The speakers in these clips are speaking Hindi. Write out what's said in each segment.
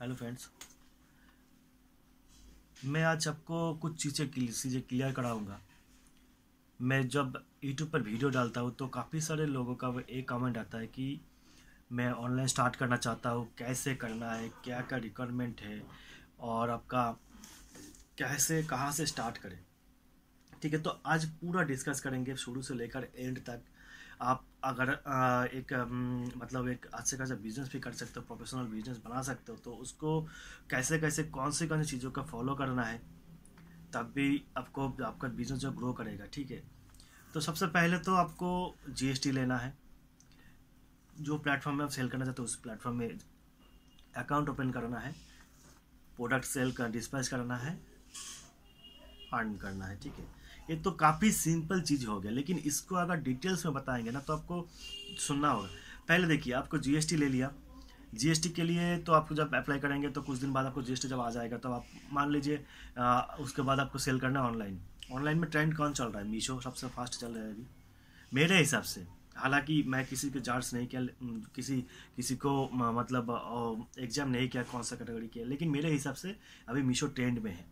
हेलो फ्रेंड्स, मैं आज आपको कुछ चीज़ें क्लियर कराऊंगा। मैं जब यूट्यूब पर वीडियो डालता हूँ तो काफ़ी सारे लोगों का वो एक कमेंट आता है कि मैं ऑनलाइन स्टार्ट करना चाहता हूँ, कैसे करना है, क्या क्या रिक्वायरमेंट है और आपका कैसे कहाँ से स्टार्ट करें। ठीक है, तो आज पूरा डिस्कस करेंगे शुरू से लेकर एंड तक। आप अगर मतलब एक अच्छे खासा बिजनेस भी कर सकते हो, प्रोफेशनल बिजनेस बना सकते हो, तो उसको कैसे कैसे कौन सी चीज़ों का फॉलो करना है, तब भी आपको आपका बिजनेस जो ग्रो करेगा। ठीक है, तो सबसे पहले तो आपको जीएसटी लेना है। जो प्लेटफॉर्म में आप सेल करना चाहते हो उस प्लेटफॉर्म में अकाउंट ओपन करना है, प्रोडक्ट सेल का डिस्पैच करना है, अर्न करना है। ठीक है, ये तो काफ़ी सिंपल चीज़ हो गया, लेकिन इसको अगर डिटेल्स में बताएंगे ना तो आपको सुनना होगा। पहले देखिए, आपको जीएसटी ले लिया। जीएसटी के लिए तो आपको जब अप्लाई करेंगे तो कुछ दिन बाद आपको जीएसटी जब आ जाएगा तो आप मान लीजिए उसके बाद आपको सेल करना है ऑनलाइन। ऑनलाइन में ट्रेंड कौन चल रहा है? मीशो सबसे फास्ट चल रहा है अभी मेरे हिसाब से। हालांकि मैं किसी के जार्ज नहीं किया, किसी किसी को मतलब एग्जाम नहीं किया कौन सा कैटेगरी किया, लेकिन मेरे हिसाब से अभी मीशो ट्रेंड में है।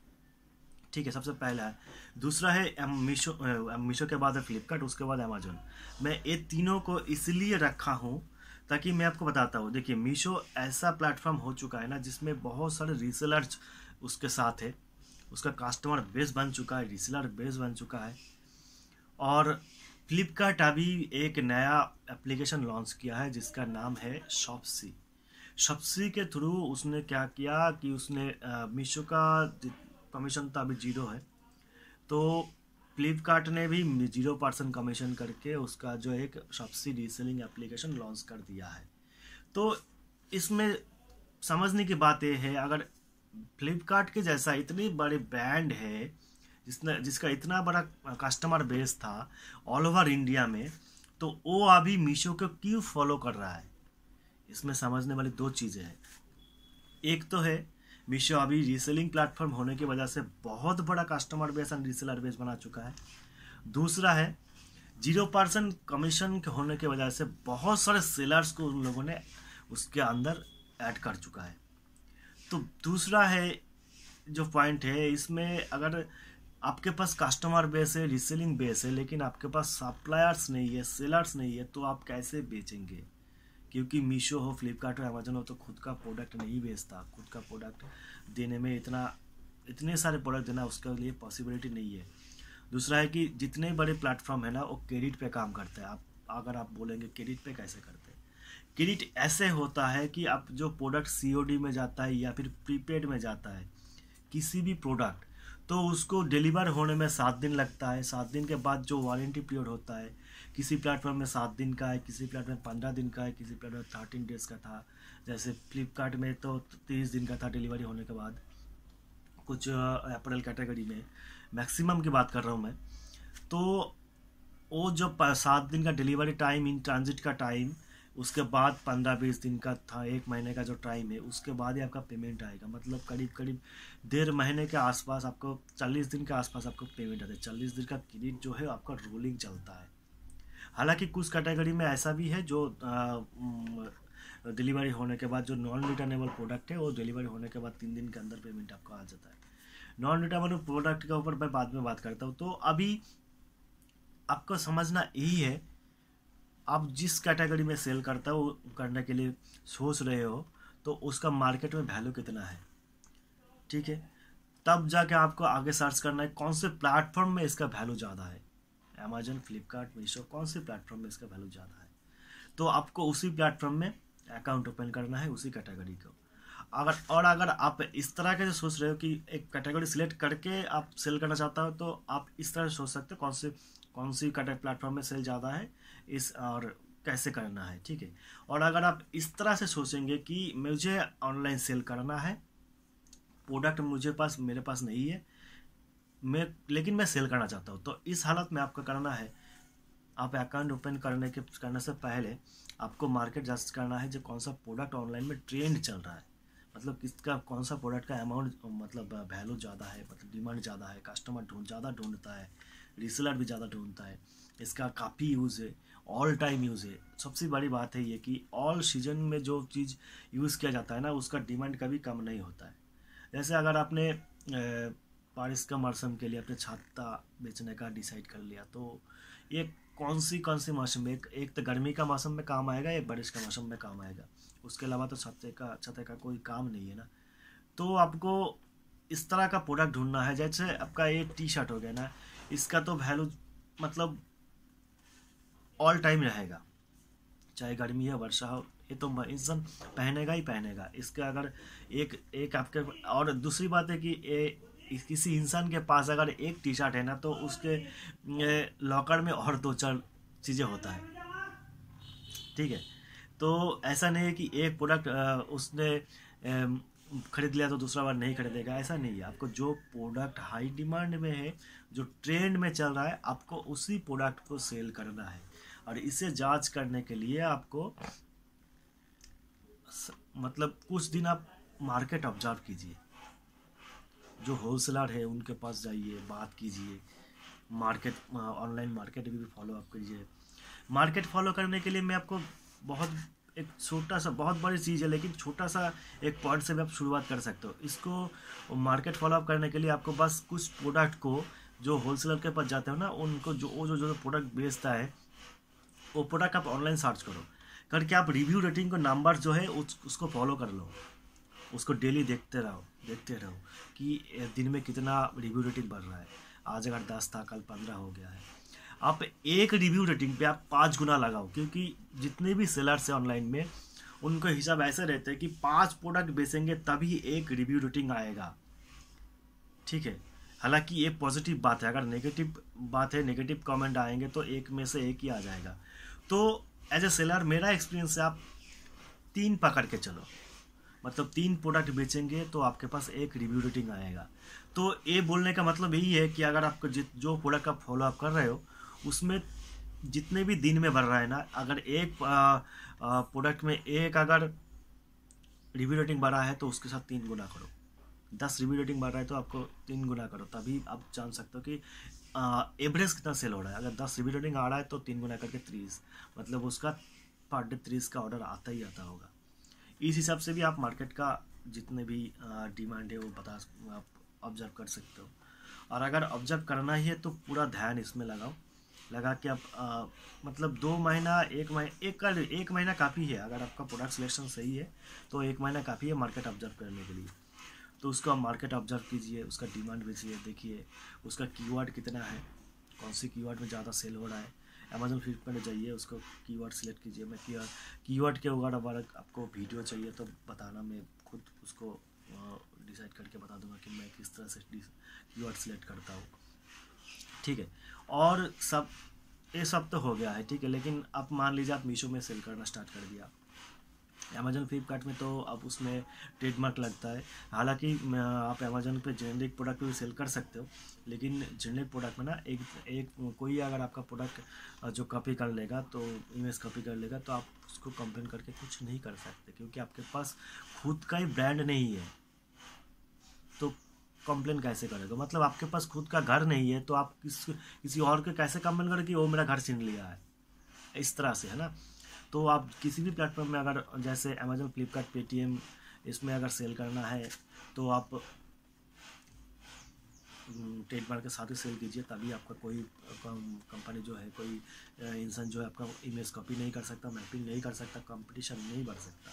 ठीक है, सबसे पहला है। दूसरा है मीशो। मीशो के बाद है फ्लिपकार्ट, उसके बाद अमेजोन। मैं ये तीनों को इसलिए रखा हूँ ताकि मैं आपको बताता हूँ। देखिए, मीशो ऐसा प्लेटफॉर्म हो चुका है ना जिसमें बहुत सारे रीसेलर्स उसके साथ है, उसका कस्टमर बेस बन चुका है, रीसेलर बेस बन चुका है। और फ्लिपकार्ट अभी एक नया एप्लीकेशन लॉन्च किया है जिसका नाम है शॉप्सी। शॉप्सी के थ्रू उसने क्या किया कि उसने मीशो का कमीशन तो अभी 0 है, तो फ्लिपकार्ट ने भी 0% कमीशन करके उसका जो एक शॉप्सी रीसेलिंग एप्लीकेशन लॉन्च कर दिया है। तो इसमें समझने की बात यह है, अगर फ्लिपकार्ट के जैसा इतनी बड़ी ब्रांड है जिसका इतना बड़ा कस्टमर बेस था ऑल ओवर इंडिया में, तो वो अभी मीशो को क्यों फॉलो कर रहा है? इसमें समझने वाली दो चीज़ें हैं। एक तो है, मीशो अभी रीसेलिंग प्लेटफॉर्म होने की वजह से बहुत बड़ा customer base and reseller base बना चुका है। दूसरा है, 0% कमीशन होने की वजह से बहुत सारे सेलर्स को उन लोगों ने उसके अंदर ऐड कर चुका है। तो दूसरा है जो पॉइंट है इसमें, अगर आपके पास कस्टमर बेस है, रीसेलिंग बेस है, लेकिन आपके पास सप्लायर्स नहीं है, सेलर्स नहीं है, तो आप कैसे बेचेंगे? क्योंकि मीशो हो, फ्लिपकार्ट हो, अमेजन हो, तो खुद का प्रोडक्ट नहीं बेचता। खुद का प्रोडक्ट देने में इतने सारे प्रोडक्ट देना उसके लिए पॉसिबिलिटी नहीं है। दूसरा है कि जितने बड़े प्लेटफॉर्म है ना वो क्रेडिट पे काम करते हैं। आप अगर आप बोलेंगे क्रेडिट पे कैसे करते हैं, क्रेडिट ऐसे होता है कि आप जो प्रोडक्ट सीओडी में जाता है या फिर प्रीपेड में जाता है किसी भी प्रोडक्ट, तो उसको डिलीवर होने में 7 दिन लगता है। 7 दिन के बाद जो वारंटी पीरियड होता है, किसी प्लेटफॉर्म में 7 दिन का है, किसी प्लेटफॉर्म में 15 दिन का है, किसी प्लेटफॉर्म में 13 डेज का था। जैसे फ्लिपकार्ट में तो 30 दिन का था डिलीवरी होने के बाद। कुछ अप्रैल कैटेगरी में मैक्सिमम की बात कर रहा हूँ मैं। तो वो जो 7 दिन का डिलीवरी टाइम, इन ट्रांजिट का टाइम, उसके बाद 15-20 दिन का था, 1 महीने का जो टाइम है, उसके बाद ही आपका पेमेंट आएगा। मतलब करीब करीब 1.5 महीने के आसपास आपको, 40 दिन के आसपास आपको पेमेंट आता है। 40 दिन का क्रेडिट जो है आपका रोलिंग चलता है। हालांकि कुछ कैटेगरी में ऐसा भी है जो डिलीवरी होने के बाद जो नॉन रिटर्नेबल प्रोडक्ट है वो डिलीवरी होने के बाद 3 दिन के अंदर पेमेंट आपको आ जाता है। नॉन रिटर्नेबल प्रोडक्ट के ऊपर मैं बाद में बात करता हूँ। तो अभी आपको समझना यही है, आप जिस कैटेगरी में सेल करता हो करने के लिए सोच रहे हो, तो उसका मार्केट में वैल्यू कितना है। ठीक है, तब जाके आपको आगे सर्च करना है कौन से प्लेटफॉर्म में इसका वैल्यू ज़्यादा है। अमेजन, फ्लिपकार्ट, मीशो, कौन से प्लेटफॉर्म में इसका वैल्यू ज़्यादा है, तो आपको उसी प्लेटफॉर्म में अकाउंट ओपन करना है, उसी कैटेगरी को। अगर आप इस तरह के सोच रहे हो कि एक कैटेगरी सिलेक्ट करके आप सेल करना चाहता हो, तो आप इस तरह से सोच सकते हो कौन सी कैटेगरी प्लेटफॉर्म में सेल ज़्यादा है इस और कैसे करना है। ठीक है, और अगर आप इस तरह से सोचेंगे कि मुझे ऑनलाइन सेल करना है, प्रोडक्ट मेरे पास नहीं है, लेकिन मैं सेल करना चाहता हूँ, तो इस हालत में आपको करना है, आप अकाउंट ओपन करने से पहले आपको मार्केट जांच करना है जो कौन सा प्रोडक्ट ऑनलाइन में ट्रेंड चल रहा है। मतलब किसका कौन सा प्रोडक्ट का अमाउंट, मतलब वैल्यू ज़्यादा है, मतलब डिमांड ज़्यादा है, कस्टमर ज़्यादा ढूंढता है, रीसेलर भी ज़्यादा ढूंढता है, इसका काफ़ी यूज़ है। ऑल टाइम यूज़ है। सबसे बड़ी बात है ये कि ऑल सीजन में जो चीज़ यूज़ किया जाता है ना, उसका डिमांड कभी कम नहीं होता है। जैसे अगर आपने बारिश का मौसम के लिए अपने छाता बेचने का डिसाइड कर लिया, तो ये कौन सी मौसम में, एक तो गर्मी का मौसम में काम आएगा, एक बारिश का मौसम में काम आएगा। उसके अलावा तो छत्ते का कोई काम नहीं है ना। तो आपको इस तरह का प्रोडक्ट ढूंढना है। जैसे आपका ये टी शर्ट हो गया ना, इसका तो वैल्यू मतलब ऑल टाइम रहेगा, चाहे गर्मी है वर्षा हो, ये तो इंसान पहनेगा ही पहनेगा। इसके अगर एक एक आपके, और दूसरी बात है कि किसी इंसान के पास अगर एक टी शर्ट है ना, तो उसके लॉकर में और 2-4 चीज़ें होता है, ठीक है। तो ऐसा नहीं है कि एक प्रोडक्ट उसने खरीद लिया तो दूसरा बार नहीं खरीदेगा, ऐसा नहीं है। आपको जो प्रोडक्ट हाई डिमांड में है, जो ट्रेंड में चल रहा है, आपको उसी प्रोडक्ट को सेल करना है। और इसे जांच करने के लिए आपको मतलब कुछ दिन आप मार्केट ऑब्जर्व कीजिए, जो होलसेलर है उनके पास जाइए, बात कीजिए, मार्केट ऑनलाइन मार्केट भी फॉलो अप कीजिए। मार्केट फॉलो करने के लिए मैं आपको एक छोटा सा, बहुत बड़ी चीज़ है लेकिन छोटा सा एक पॉइंट से भी आप शुरुआत कर सकते हो। इसको मार्केट फॉलो अप करने के लिए आपको बस कुछ प्रोडक्ट को, जो होलसेलर के पास जाते हो ना, उनको जो प्रोडक्ट बेचता है, वो प्रोडक्ट आप ऑनलाइन सर्च करो करके, आप रिव्यू रेटिंग को नंबर जो है उसको फॉलो कर लो, उसको डेली देखते रहो कि दिन में कितना रिव्यू रेटिंग बढ़ रहा है। आज अगर 10 था, कल 15 हो गया है। आप एक रिव्यू रेटिंग पे आप 5 गुना लगाओ, क्योंकि जितने भी सेलर्स हैं ऑनलाइन में, उनको हिसाब ऐसे रहते हैं कि 5 प्रोडक्ट बेचेंगे तभी एक रिव्यू रेटिंग आएगा, ठीक है। हालांकि ये पॉजिटिव बात है, अगर नेगेटिव बात है, नेगेटिव कमेंट आएंगे तो एक में से एक ही आ जाएगा। तो एज ए सेलर मेरा एक्सपीरियंस है, आप 3 पकड़ के चलो, मतलब 3 प्रोडक्ट बेचेंगे तो आपके पास एक रिव्यू रेटिंग आएगा। तो ये बोलने का मतलब यही है कि अगर आपको जो प्रोडक्ट आप फॉलो अप कर रहे हो, उसमें जितने भी दिन में बढ़ रहा है ना, अगर एक प्रोडक्ट में एक अगर रिव्यू रेटिंग बढ़ा है तो उसके साथ 3 गुना करो। 10 रिव्यू रेटिंग बढ़ रहा है तो आपको 3 गुना करो, तभी आप जान सकते हो कि एवरेज कितना सेल हो रहा है। अगर 10 रिव्यू रेटिंग आ रहा है तो 3 गुना करके 30, मतलब उसका पर डे 30 का ऑर्डर आता ही आता होगा। इस हिसाब से भी आप मार्केट का जितने भी डिमांड है वो आप ऑब्जर्व कर सकते हो। और अगर ऑब्जर्व करना ही है तो पूरा ध्यान इसमें लगा के आप मतलब 2 महीना, 1 महीना काफ़ी है। अगर आपका प्रोडक्ट सिलेक्शन सही है तो 1 महीना काफ़ी है मार्केट ऑब्जर्व करने के लिए। तो उसको आप मार्केट ऑब्जर्व कीजिए, उसका डिमांड बेचिए, देखिए उसका कीवर्ड कितना है, कौन सी कीवर्ड में ज़्यादा सेल हो रहा है। अमेजन फ्लिपकार्ट में जाइए, उसको कीवर्ड सिलेक्ट कीजिए। मैं कीवर्ड के ऊपर अगर आपको वीडियो चाहिए तो बताना, मैं खुद उसको डिसाइड करके बता दूंगा कि मैं किस तरह से कीवर्ड सिलेक्ट करता हूँ, ठीक है। और ये सब तो हो गया है, ठीक है। लेकिन आप मान लीजिए आप मीशो में सेल करना स्टार्ट कर दिया, अमेजन फ्लिपकार्ट में तो अब उसमें ट्रेडमार्क लगता है। हालांकि आप अमेजन पे जेनेरिक प्रोडक्ट भी सेल कर सकते हो, लेकिन जेनेरिक प्रोडक्ट में ना एक कोई अगर आपका प्रोडक्ट जो कॉपी कर लेगा, तो इमेज कॉपी कर लेगा, तो आप उसको कंप्लेन करके कुछ नहीं कर सकते, क्योंकि आपके पास खुद का ही ब्रांड नहीं है। तो कंप्लेन कैसे करेगा, मतलब आपके पास खुद का घर नहीं है, तो आप किसी और के कैसे कंप्लेन करें कि वो मेरा घर छीन लिया है, इस तरह से, है ना। तो आप किसी भी प्लेटफॉर्म में, अगर जैसे अमेजन, फ्लिपकार्ट, पेटीएम, इसमें अगर सेल करना है तो आप ट्रेडमार्क के साथ ही सेल कीजिए, तभी आपका कोई कंपनी जो है, कोई इंसान जो है आपका इमेज कॉपी नहीं कर सकता, मैपिंग नहीं कर सकता, कंपटीशन नहीं बढ़ सकता।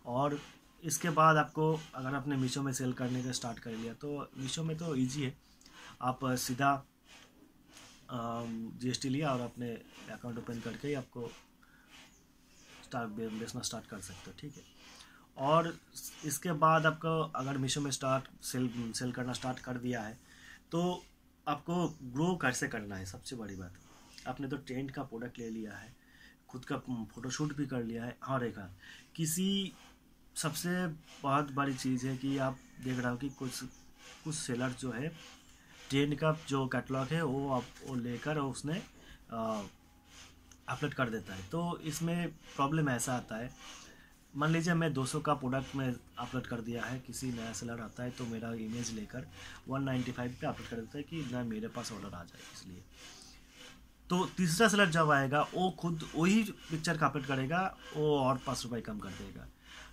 और इसके बाद आपको, अगर आपने मीशो में सेल करने का स्टार्ट कर लिया, तो मीशो में तो ईजी है, आप सीधा GST लिया और अपने अकाउंट ओपन करके ही आपको बेचना स्टार्ट कर सकते हो, ठीक है। और इसके बाद आपको अगर मीशो में सेल करना स्टार्ट कर दिया है, तो आपको ग्रो कैसे करना है, सबसे बड़ी बात। आपने तो ट्रेंड का प्रोडक्ट ले लिया है, खुद का फोटोशूट भी कर लिया है, और एक सबसे बहुत बड़ी चीज़ है कि आप देख रहे हो कि कुछ सेलर जो है, ट्रेंड का जो कैटलॉग है वो लेकर उसने अपलोड कर देता है। तो इसमें प्रॉब्लम ऐसा आता है, मान लीजिए मैं 200 का प्रोडक्ट में अपलोड कर दिया है, किसी नया सेलर आता है तो मेरा इमेज लेकर 195 पे अपलोड कर देता है कि ना मेरे पास ऑर्डर आ जाए। इसलिए तो तीसरा सेलर जब आएगा वो खुद वही पिक्चर का अपलोड करेगा, वो और 5 रुपये कम कर देगा।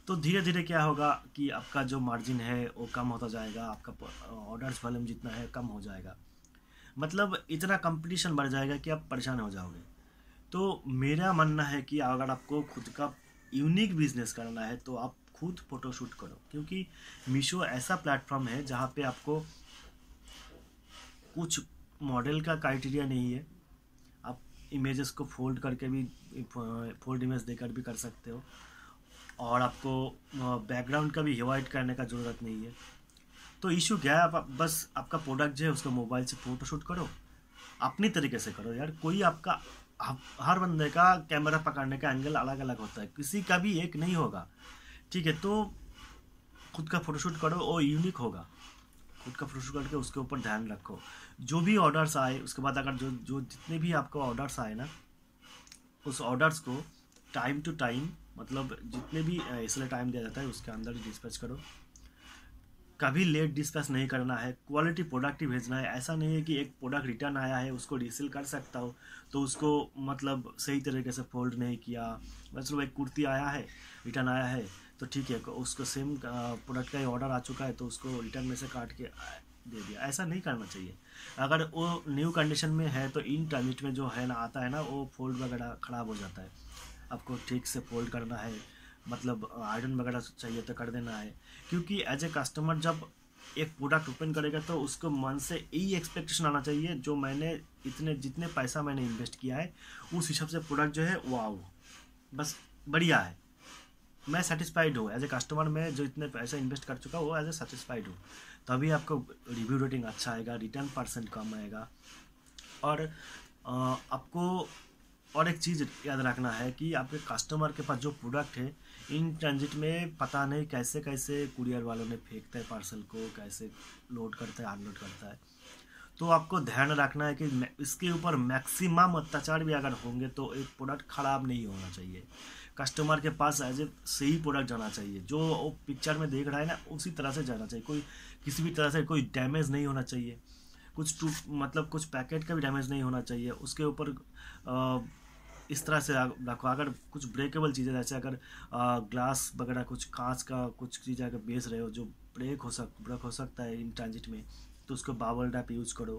तो धीरे धीरे क्या होगा कि आपका जो मार्जिन है वो कम होता जाएगा, आपका ऑर्डर्स वॉल्यूम जितना है कम हो जाएगा, मतलब इतना कंपटीशन बढ़ जाएगा कि आप परेशान हो जाओगे। तो मेरा मानना है कि अगर आपको खुद का यूनिक बिजनेस करना है तो आप खुद फोटोशूट करो, क्योंकि मीशो ऐसा प्लेटफॉर्म है जहाँ पे आपको कुछ मॉडल का क्राइटेरिया नहीं है, आप इमेजेस को फोल्ड करके भी फोल्ड इमेज देकर भी कर सकते हो, और आपको बैकग्राउंड का भी अवॉइड करने का ज़रूरत नहीं है। तो इशू क्या है, आप बस आपका प्रोडक्ट जो है उसको मोबाइल से फ़ोटोशूट करो, अपनी तरीके से करो यार। कोई आपका हर बंदे का कैमरा पकड़ने का एंगल अलग अलग होता है, किसी का भी एक नहीं होगा, ठीक है। तो खुद का फ़ोटोशूट करो, वो यूनिक होगा। खुद का फोटोशूट करके उसके ऊपर ध्यान रखो, जो भी ऑर्डर्स आए उसके बाद अगर जो जो जितने भी आपको ऑर्डर्स आए ना, उस ऑर्डर्स को टाइम टू टाइम, मतलब जितने भी इसलिए टाइम दिया जाता है उसके अंदर डिस्पैच करो। कभी लेट डिस्पैच नहीं करना है, क्वालिटी प्रोडक्ट ही भेजना है। ऐसा नहीं है कि एक प्रोडक्ट रिटर्न आया है उसको रीसेल कर सकता हो तो उसको मतलब सही तरीके से फोल्ड नहीं किया, मतलब एक कुर्ती आया है रिटर्न आया है तो ठीक है, उसको सेम प्रोडक्ट का ही ऑर्डर आ चुका है तो उसको रिटर्न में से काट के दे दिया, ऐसा नहीं करना चाहिए। अगर वो न्यू कंडीशन में है तो इन ट्रांजिट में जो है ना आता है ना, वो फोल्ड वगैरह ख़राब हो जाता है, आपको ठीक से फोल्ड करना है, मतलब आयरन वगैरह चाहिए तो कर देना है। क्योंकि एज ए कस्टमर जब एक प्रोडक्ट ओपन करेगा तो उसको मन से यही एक्सपेक्टेशन आना चाहिए, जो मैंने इतने जितने पैसा मैंने इन्वेस्ट किया है उस हिसाब से प्रोडक्ट जो है वाओ बस बढ़िया है, मैं सेटिस्फाइड हूँ एज ए कस्टमर। मैं जो इतने पैसा इन्वेस्ट कर चुका हूँ वो एज ए सेटिस्फाइड हूँ, तभी आपको रिव्यू रेटिंग अच्छा आएगा, रिटर्न % कम आएगा। और आपको और एक चीज़ याद रखना है कि आपके कस्टमर के पास जो प्रोडक्ट है इन ट्रांजिट में पता नहीं कैसे कैसे कुरियर वालों ने फेंकता है पार्सल को, कैसे लोड करता है अनलोड करता है। तो आपको ध्यान रखना है कि इसके ऊपर मैक्सिमम अत्याचार भी अगर होंगे तो एक प्रोडक्ट ख़राब नहीं होना चाहिए, कस्टमर के पास एज ए सही प्रोडक्ट जाना चाहिए, जो वो पिक्चर में देख रहा है ना उसी तरह से जाना चाहिए, कोई किसी भी तरह से कोई डैमेज नहीं होना चाहिए, कुछ मतलब कुछ पैकेट का भी डैमेज नहीं होना चाहिए। उसके ऊपर इस तरह से रखो, अगर कुछ ब्रेकेबल चीज़ें जैसे अगर ग्लास वगैरह कुछ कांच का कुछ चीज़ अगर बेच रहे हो जो ब्रेक हो सकता है इन ट्रांजिट में, तो उसको बाबल रैप यूज़ करो,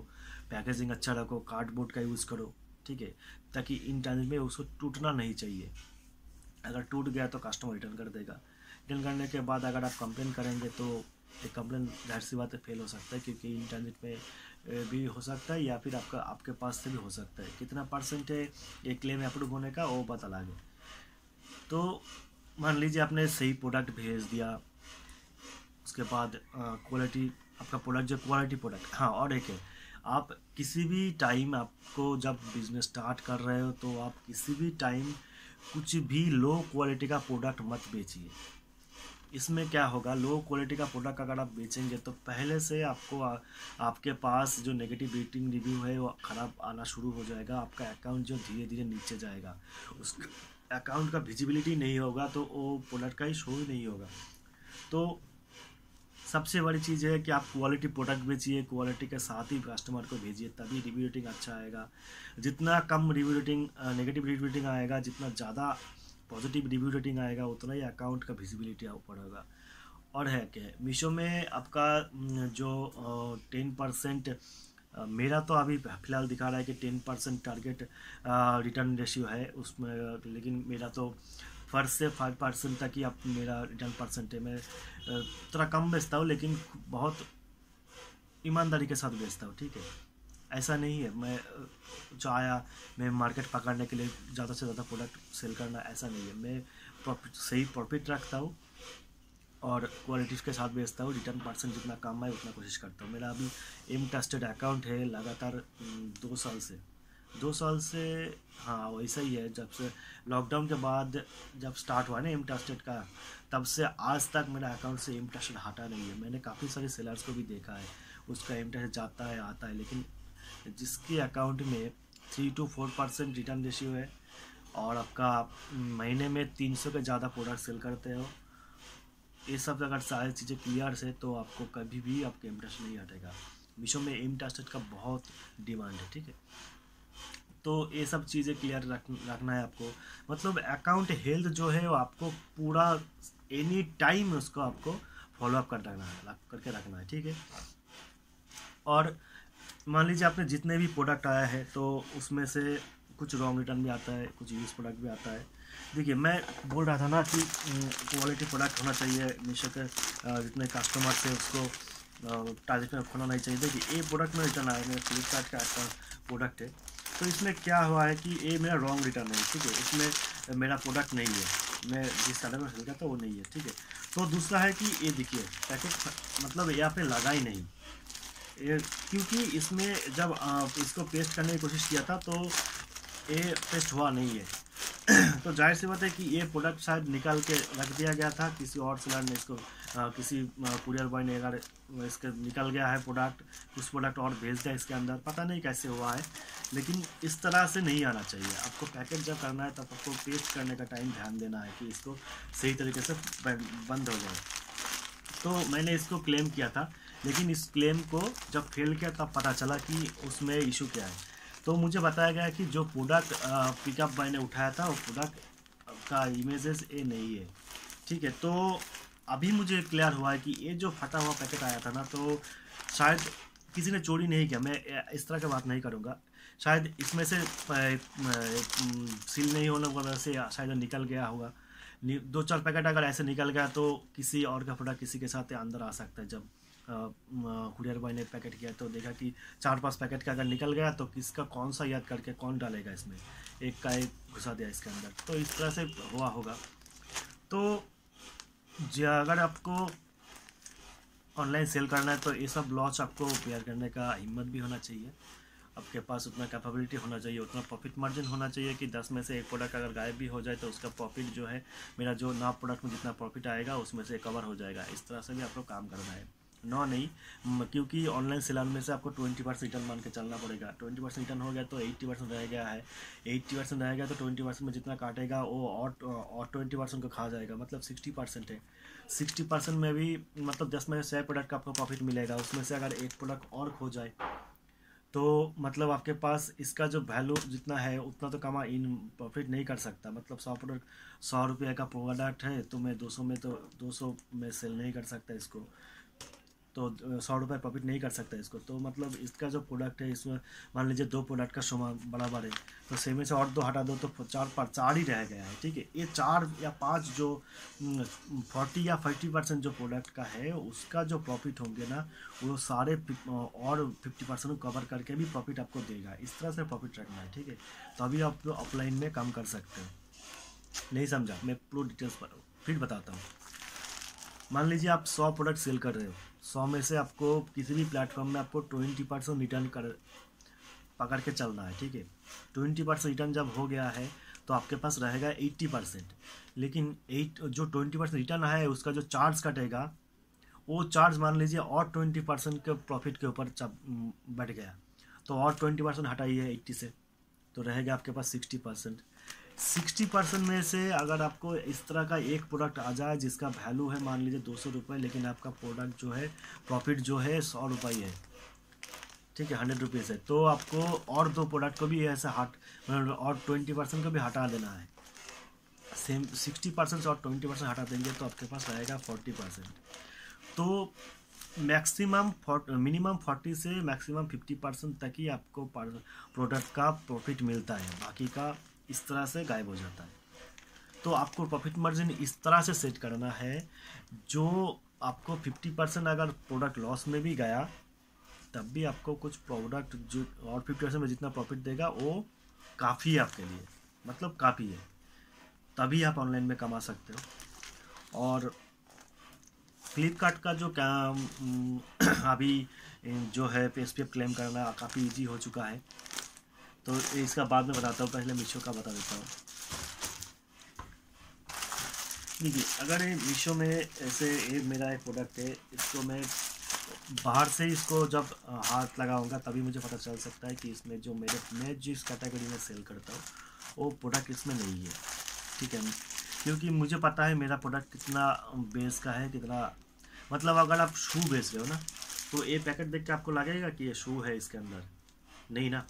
पैकेजिंग अच्छा रखो, कार्डबोर्ड का यूज़ करो, ठीक है, ताकि इन ट्रांजिट में उसको टूटना नहीं चाहिए। अगर टूट गया तो कस्टमर रिटर्न कर देगा, रिटर्न करने के बाद अगर आप कंप्लेन करेंगे तो एक कंप्लेन जाहिर सी बात है फेल हो सकता है, क्योंकि इन ट्रांजिट में भी हो सकता है या फिर आपके पास से भी हो सकता है। कितना % है ये क्लेम अप्रूव होने का वो बात अलग है। तो मान लीजिए आपने सही प्रोडक्ट भेज दिया, उसके बाद क्वालिटी आपका प्रोडक्ट जो क्वालिटी प्रोडक्ट, हाँ और एक है, आप किसी भी टाइम आपको जब बिजनेस स्टार्ट कर रहे हो तो आप किसी भी टाइम कुछ भी लो क्वालिटी का प्रोडक्ट मत बेचिए। इसमें क्या होगा, लो क्वालिटी का प्रोडक्ट अगर आप बेचेंगे तो पहले से आपको आपके पास जो नेगेटिव रेटिंग रिव्यू है वो ख़राब आना शुरू हो जाएगा, आपका अकाउंट जो धीरे धीरे नीचे जाएगा, उस अकाउंट का विजिबिलिटी नहीं होगा तो वो प्रोडक्ट का ही शो ही नहीं होगा। तो सबसे बड़ी चीज़ है कि आप क्वालिटी प्रोडक्ट बेचिए, क्वालिटी के साथ ही कस्टमर को भेजिए, तभी रिव्यू रेटिंग अच्छा आएगा। जितना कम review rating negative review rating आएगा, जितना ज़्यादा पॉजिटिव रिव्यू रेटिंग आएगा उतना ही अकाउंट का विजिबिलिटी ऊपर होगा। और है क्या, मीशो में आपका जो 10% मेरा तो अभी फ़िलहाल दिखा रहा है कि 10% टारगेट रिटर्न रेशियो है उसमें, लेकिन मेरा तो 1 से 5% तक ही अब मेरा रिटर्न % है। मैं थोड़ा कम बेचता हूँ लेकिन बहुत ईमानदारी के साथ बेचता हूँ, ठीक है। ऐसा नहीं है मैं जो आया मैं मार्केट पकड़ने के लिए ज़्यादा से ज़्यादा प्रोडक्ट सेल करना, ऐसा नहीं है। मैं सही प्रॉफिट रखता हूँ और क्वालिटी के साथ बेचता हूँ, रिटर्न % जितना कम है उतना कोशिश करता हूँ। मेरा अभी एम ट्रस्टेड अकाउंट है लगातार 2 साल से, हाँ वैसा ही है। जब से लॉकडाउन के बाद जब स्टार्ट हुआ ना एम ट्रस्टेड का, तब से आज तक मेरा अकाउंट से एम ट्रस्टेड हटा नहीं है। मैंने काफ़ी सारे सेलर्स को भी देखा है उसका एम ट्रस्टेड जाता है आता है, लेकिन जिसके अकाउंट में 3 to 4% रिटर्न रेशियो है और आपका महीने में 300 के ज़्यादा प्रोडक्ट सेल करते हो, ये सब अगर सारी चीज़ें क्लियर से तो आपको कभी भी आपके एम ट्रस्ट नहीं हटेगा। मीशो में एम ट्रस्टेड का बहुत डिमांड है, ठीक है। तो ये सब चीज़ें क्लियर रखना है आपको। मतलब अकाउंट हेल्थ जो है वो आपको पूरा एनी टाइम उसको आपको फॉलोअप करके रखना है, ठीक है। और मान लीजिए आपने जितने भी प्रोडक्ट आया है तो उसमें से कुछ रॉन्ग रिटर्न भी आता है, कुछ यूज प्रोडक्ट भी आता है। देखिए मैं बोल रहा था ना कि क्वालिटी प्रोडक्ट होना चाहिए, मीशो के जितने कस्टमर से उसको टारगेट में खोना नहीं चाहिए। देखिए ये प्रोडक्ट में रिटर्न आया, मेरा फ्लिपकार्ट का प्रोडक्ट है, तो इसमें क्या हुआ है कि ये मेरा रॉन्ग रिटर्न है, ठीक है। इसमें मेरा प्रोडक्ट नहीं है, मैं जिस कैटेगरी में खरीदा था वो नहीं है, ठीक है। तो दूसरा है कि ये देखिए पैकेट मतलब यहाँ पे लगा ही नहीं, क्योंकि इसमें जब इसको पेस्ट करने की कोशिश किया था तो ये पेस्ट हुआ नहीं है। तो जाहिर सी बात है कि ये प्रोडक्ट शायद निकाल के रख दिया गया था, किसी और सेलर ने इसको किसी कुरियर बॉय ने अगर इसके निकल गया है प्रोडक्ट, कुछ प्रोडक्ट और भेज दिया इसके अंदर, पता नहीं कैसे हुआ है। लेकिन इस तरह से नहीं आना चाहिए। आपको पैकेट जब करना है तब आपको पेस्ट करने का टाइम ध्यान देना है कि इसको सही तरीके से बंद हो जाए। तो मैंने इसको क्लेम किया था, लेकिन इस क्लेम को जब फेल किया तब पता चला कि उसमें इशू क्या है। तो मुझे बताया गया कि जो प्रोडक्ट पिकअप बॉय ने उठाया था वो प्रोडक्ट का इमेजेस ये नहीं है, ठीक है। तो अभी मुझे क्लियर हुआ है कि ये जो फटा हुआ पैकेट आया था ना, तो शायद किसी ने चोरी नहीं किया, मैं इस तरह की बात नहीं करूँगा। शायद इसमें से सील नहीं होने की वजह से शायद निकल गया होगा। 2-4 पैकेट अगर ऐसे निकल गया तो किसी और का प्रोडक्ट किसी के साथ अंदर आ सकता है। जब कुरियर बॉय ने पैकेट किया तो देखा कि 4-5 पैकेट का अगर निकल गया तो किसका कौन सा याद करके कौन डालेगा इसमें, एक का एक घुसा दिया इसके अंदर, तो इस तरह से हुआ होगा। तो अगर आपको ऑनलाइन सेल करना है तो ये सब लॉस आपको बेयर करने का हिम्मत भी होना चाहिए, आपके पास उतना कैपेबिलिटी होना चाहिए, उतना प्रॉफिट मार्जिन होना चाहिए कि 10 में से एक प्रोडक्ट अगर गायब भी हो जाए तो उसका प्रॉफिट जो है, मेरा जो ना प्रोडक्ट में जितना प्रॉफिट आएगा उसमें से कवर हो जाएगा। इस तरह से भी आपको काम करना है, नहीं क्योंकि ऑनलाइन सेलर में से आपको 20% रिटर्न मान के चलना पड़ेगा। 20% रिटर्न हो गया तो 80% रह गया है, 80% रह गया तो 20% में जितना काटेगा वो और 20% को खा जाएगा, मतलब 60% है। 60% में भी मतलब 10 में से 6 प्रोडक्ट का आपको प्रॉफिट मिलेगा, उसमें से अगर एक प्रोडक्ट और खो जाए तो मतलब आपके पास इसका जो वैल्यू जितना है उतना तो कमा इन प्रॉफिट नहीं कर सकता। मतलब 100 रुपये का प्रोडक्ट है तो मैं 200 में तो 200 में सेल नहीं कर सकता इसको, तो 100 रुपये प्रॉफिट नहीं कर सकता इसको। तो मतलब इसका जो प्रोडक्ट है इसमें मान लीजिए 2 प्रोडक्ट का समान बराबर है, तो सेम में से और 2 हटा दो तो 4 ही रह गया है, ठीक है। ये 4 या 5 जो 40 या 50% जो प्रोडक्ट का है उसका जो प्रॉफिट होंगे ना, वो सारे और 50% कवर करके भी प्रॉफिट आपको देगा। इस तरह से प्रॉफिट रखना है, ठीक है। तभी आप ऑफलाइन में काम कर सकते हो। नहीं समझा, मैं पूरी डिटेल्स फिर बताता हूँ। मान लीजिए आप 100 प्रोडक्ट सेल कर रहे हो, 100 में से आपको किसी भी प्लेटफॉर्म में आपको 20% रिटर्न पकड़ के चलना है, ठीक है। 20% रिटर्न जब हो गया है तो आपके पास रहेगा 80%, लेकिन 20% रिटर्न है उसका जो चार्ज कटेगा वो चार्ज मान लीजिए और 20% के प्रॉफिट के ऊपर बढ़ गया, तो और 20% हटाइए 80 से, तो रहेगा आपके पास 60%। 60% में से अगर आपको इस तरह का एक प्रोडक्ट आ जाए जिसका वैल्यू है मान लीजिए 200 रुपये, लेकिन आपका प्रोडक्ट जो है प्रॉफिट जो है 100 रुपये है, ठीक है, 100 रुपीज़ है, तो आपको और 2 प्रोडक्ट को भी ऐसे और 20% को भी हटा देना है। सेम 60% से और 20% हटा देंगे तो आपके पास रहेगा 40%। तो मिनिमम 40 से मैक्सिमम 50% तक ही आपको प्रोडक्ट का प्रॉफिट मिलता है, बाकी का इस तरह से गायब हो जाता है। तो आपको प्रॉफिट मार्जिन इस तरह से सेट करना है जो आपको 50% अगर प्रोडक्ट लॉस में भी गया तब भी आपको कुछ प्रोडक्ट जो और 50% में जितना प्रॉफिट देगा वो काफ़ी है आपके लिए, मतलब काफ़ी है, तभी आप ऑनलाइन में कमा सकते हो। और फ्लिपकार्ट का जो काम अभी जो है SPF क्लेम करना काफ़ी इजी हो चुका है, तो इसका बाद में बताता हूँ, पहले मीशो का बता देता हूँ। देखिए अगर ये मीशो में ऐसे ये मेरा एक प्रोडक्ट है, इसको मैं बाहर से इसको जब हाथ लगाऊंगा तभी मुझे पता चल सकता है कि इसमें जो मैं जिस कैटेगरी में सेल करता हूँ वो प्रोडक्ट इसमें नहीं है, ठीक है। क्योंकि मुझे पता है मेरा प्रोडक्ट कितना बेस का है, कितना, मतलब अगर आप शू बेच रहे हो ना तो ये पैकेट देख के आपको लगेगा कि ये शू है इसके अंदर, नहीं ना।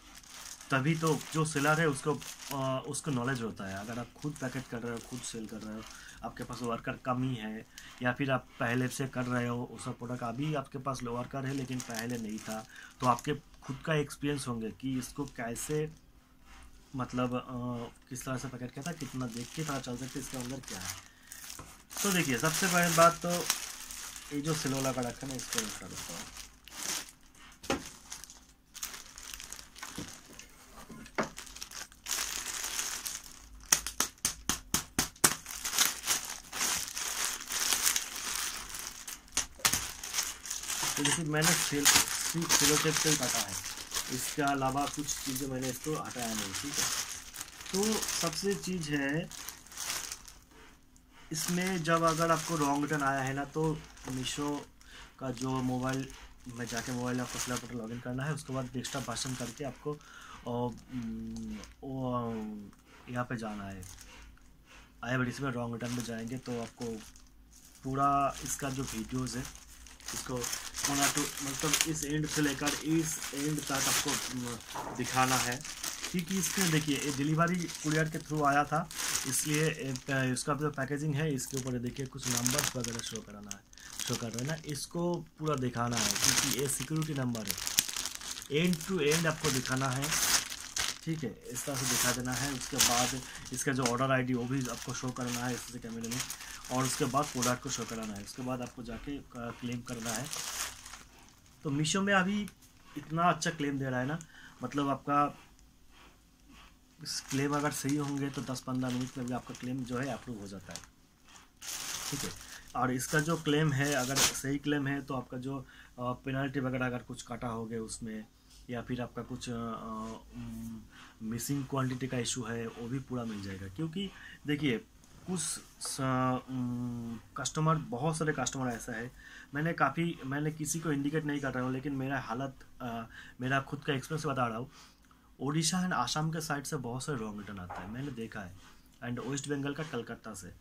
तभी तो जो सेलर है उसको नॉलेज होता है। अगर आप खुद पैकेट कर रहे हो, खुद सेल कर रहे हो, आपके पास वर्कर कम ही है, या फिर आप पहले से कर रहे हो उस प्रोडक्ट, अभी आपके पास वर्कर है लेकिन पहले नहीं था, तो आपके खुद का एक्सपीरियंस होंगे कि इसको कैसे, मतलब किस तरह से पैकेट किया था, कितना देख के पता चल सकता है इसके अंदर क्या है। तो देखिए, सबसे पहले बात तो ये जो सिलोला का ढक्कन है इसको उठा देता हूँ। तो देखिए, मैंने सिर्फ सिलो टेप से ही काटा है, इसके अलावा कुछ चीज़ें मैंने इसको हटाया नहीं, ठीक है। तो सबसे चीज़ है इसमें, जब अगर आपको रॉन्ग रिटर्न आया है ना, तो मीशो का जो मोबाइल में जाके मोबाइल आपको फ्लैप पर लॉगिन करना है, उसके बाद डेस्कटॉप भाषण करके आपको यहाँ पे जाना है, आई बड़ी में रॉन्ग रिटर्न में जाएंगे तो आपको पूरा इसका जो वीडियोज़ है इसको मतलब इस एंड से लेकर इस एंड तक आपको दिखाना है, क्योंकि इसमें देखिए ये डिलीवरी कुरियर के थ्रू आया था, इसलिए इसका जो पैकेजिंग है इसके ऊपर देखिए कुछ नंबर्स वगैरह शो कर रहे हैं ना, इसको पूरा दिखाना है क्योंकि ये सिक्योरिटी नंबर है, एंड टू एंड आपको दिखाना है, ठीक है। इस तरह से दिखा देना है। उसके बाद इसका जो ऑर्डर आईडी वो भी आपको शो करना है इससे कैमरे में, और उसके बाद प्रोडक्ट को शो कराना है, उसके बाद आपको जाके क्लेम करना है। तो मीशो में अभी इतना अच्छा क्लेम दे रहा है ना, मतलब आपका क्लेम अगर सही होंगे तो 10-15 मिनट में भी आपका क्लेम जो है अप्रूव हो जाता है, ठीक है। और इसका जो क्लेम है, अगर सही क्लेम है तो आपका जो पेनल्टी वगैरह अगर कुछ काटा हो गया उसमें, या फिर आपका कुछ मिसिंग क्वांटिटी का इशू है वो भी पूरा मिल जाएगा। क्योंकि देखिए कुछ कस्टमर, बहुत सारे कस्टमर ऐसा है, मैंने किसी को इंडिकेट नहीं कर रहा हूँ, लेकिन मेरा मेरा खुद का एक्सपीरियंस बता रहा हूँ। ओडिशा एंड आसाम के साइड से बहुत सारे रॉन्ग रिटर्न आता है, मैंने देखा है, एंड वेस्ट बंगाल का कलकत्ता से।